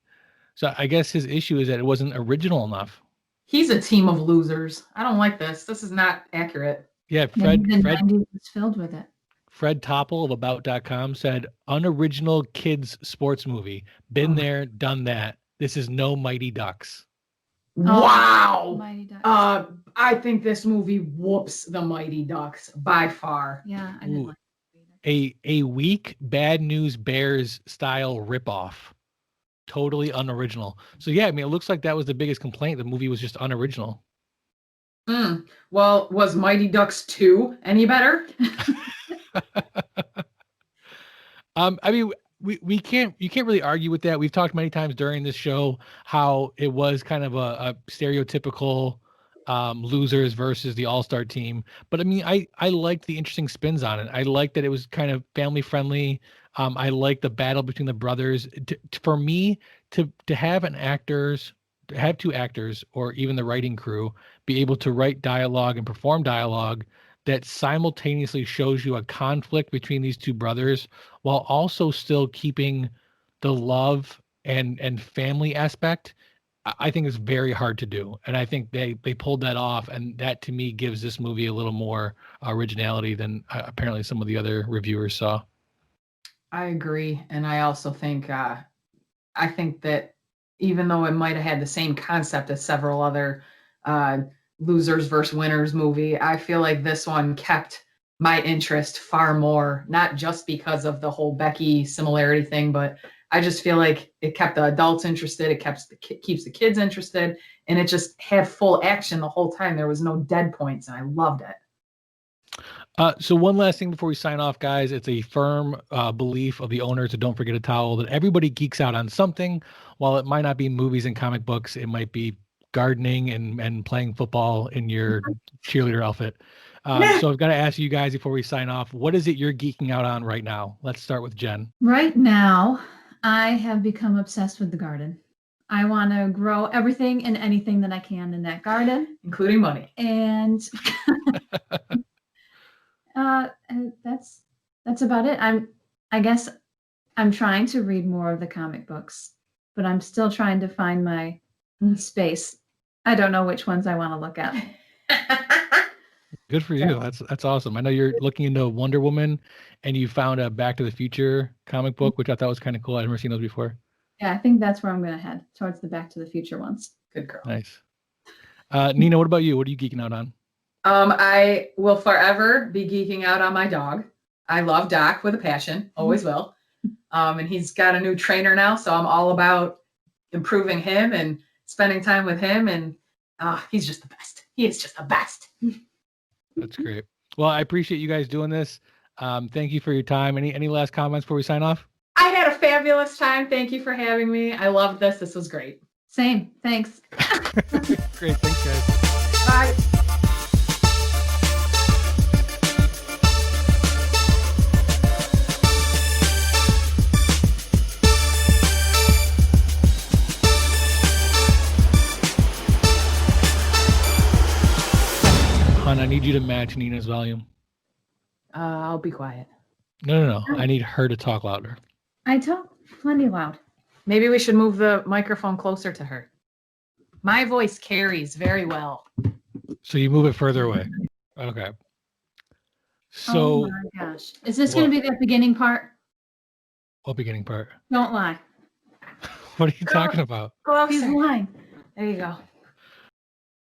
So I guess his issue is that it wasn't original enough. He's a team of losers. I don't like this. This is not accurate. Yeah, Fred 90s was filled with it. Fred Topple of About.com said, unoriginal kids sports movie. Been there, done that. This is no Mighty Ducks. Wow. Mighty Ducks. I think this movie whoops the Mighty Ducks by far. Yeah, I didn't Ooh. like it either. A weak Bad News Bears style ripoff. Totally unoriginal. So yeah, I mean, it looks like that was the biggest complaint. The movie was just unoriginal. Well, was Mighty Ducks 2 any better? I mean, you can't really argue with that. We've talked many times during this show how it was kind of a stereotypical losers versus the all-star team. But I mean, I liked the interesting spins on it. I liked that it was kind of family friendly. I liked the battle between the brothers. For me, to have have 2 actors or even the writing crew be able to write dialogue and perform dialogue that simultaneously shows you a conflict between these 2 brothers while also still keeping the love and family aspect, I think is very hard to do. And I think they pulled that off. And that to me gives this movie a little more originality than apparently some of the other reviewers saw. I agree. And I also think, I think that even though it might have had the same concept as several other losers versus winners movie, I feel like this one kept my interest far more, not just because of the whole Becky similarity thing, but I just feel like it kept the adults interested. It keeps the kids interested, and it just had full action the whole time. There was no dead points, and I loved it. So one last thing before we sign off, guys. It's a firm belief of the owners of Don't Forget a Towel that everybody geeks out on something. While it might not be movies and comic books, it might be gardening and playing football in your cheerleader outfit. So I've got to ask you guys before we sign off, what is it you're geeking out on right now? Let's start with Jen. Right now, I have become obsessed with the garden. I want to grow everything and anything that I can in that garden, including money. And that's about it. I guess I'm trying to read more of the comic books, but I'm still trying to find my space. I don't know which ones I want to look at. Good for you. That's awesome. I know you're looking into Wonder Woman, and you found a Back to the Future comic book, which I thought was kind of cool. I'd never seen those before. Yeah, I think that's where I'm going to head, towards the Back to the Future ones. Good girl. Nice. Nina, what about you? What are you geeking out on? I will forever be geeking out on my dog. I love Doc with a passion, always will. And he's got a new trainer now, so I'm all about improving him and spending time with him. And he's just the best. He is just the best. That's great. Well, I appreciate you guys doing this. Thank you for your time. Any last comments before we sign off? I had a fabulous time. Thank you for having me. I loved this. This was great. Same. Thanks. Great. Thanks, guys. Bye. Hana you to match Nina's volume. I'll be quiet. No. I need her to talk louder. I talk plenty loud. Maybe we should move the microphone closer to her. My voice carries very well. So you move it further away. Okay. Oh So my gosh. Is this going to be that beginning part? what beginning part? Don't lie. What are you talking about? Go He's closer. lying. There you go.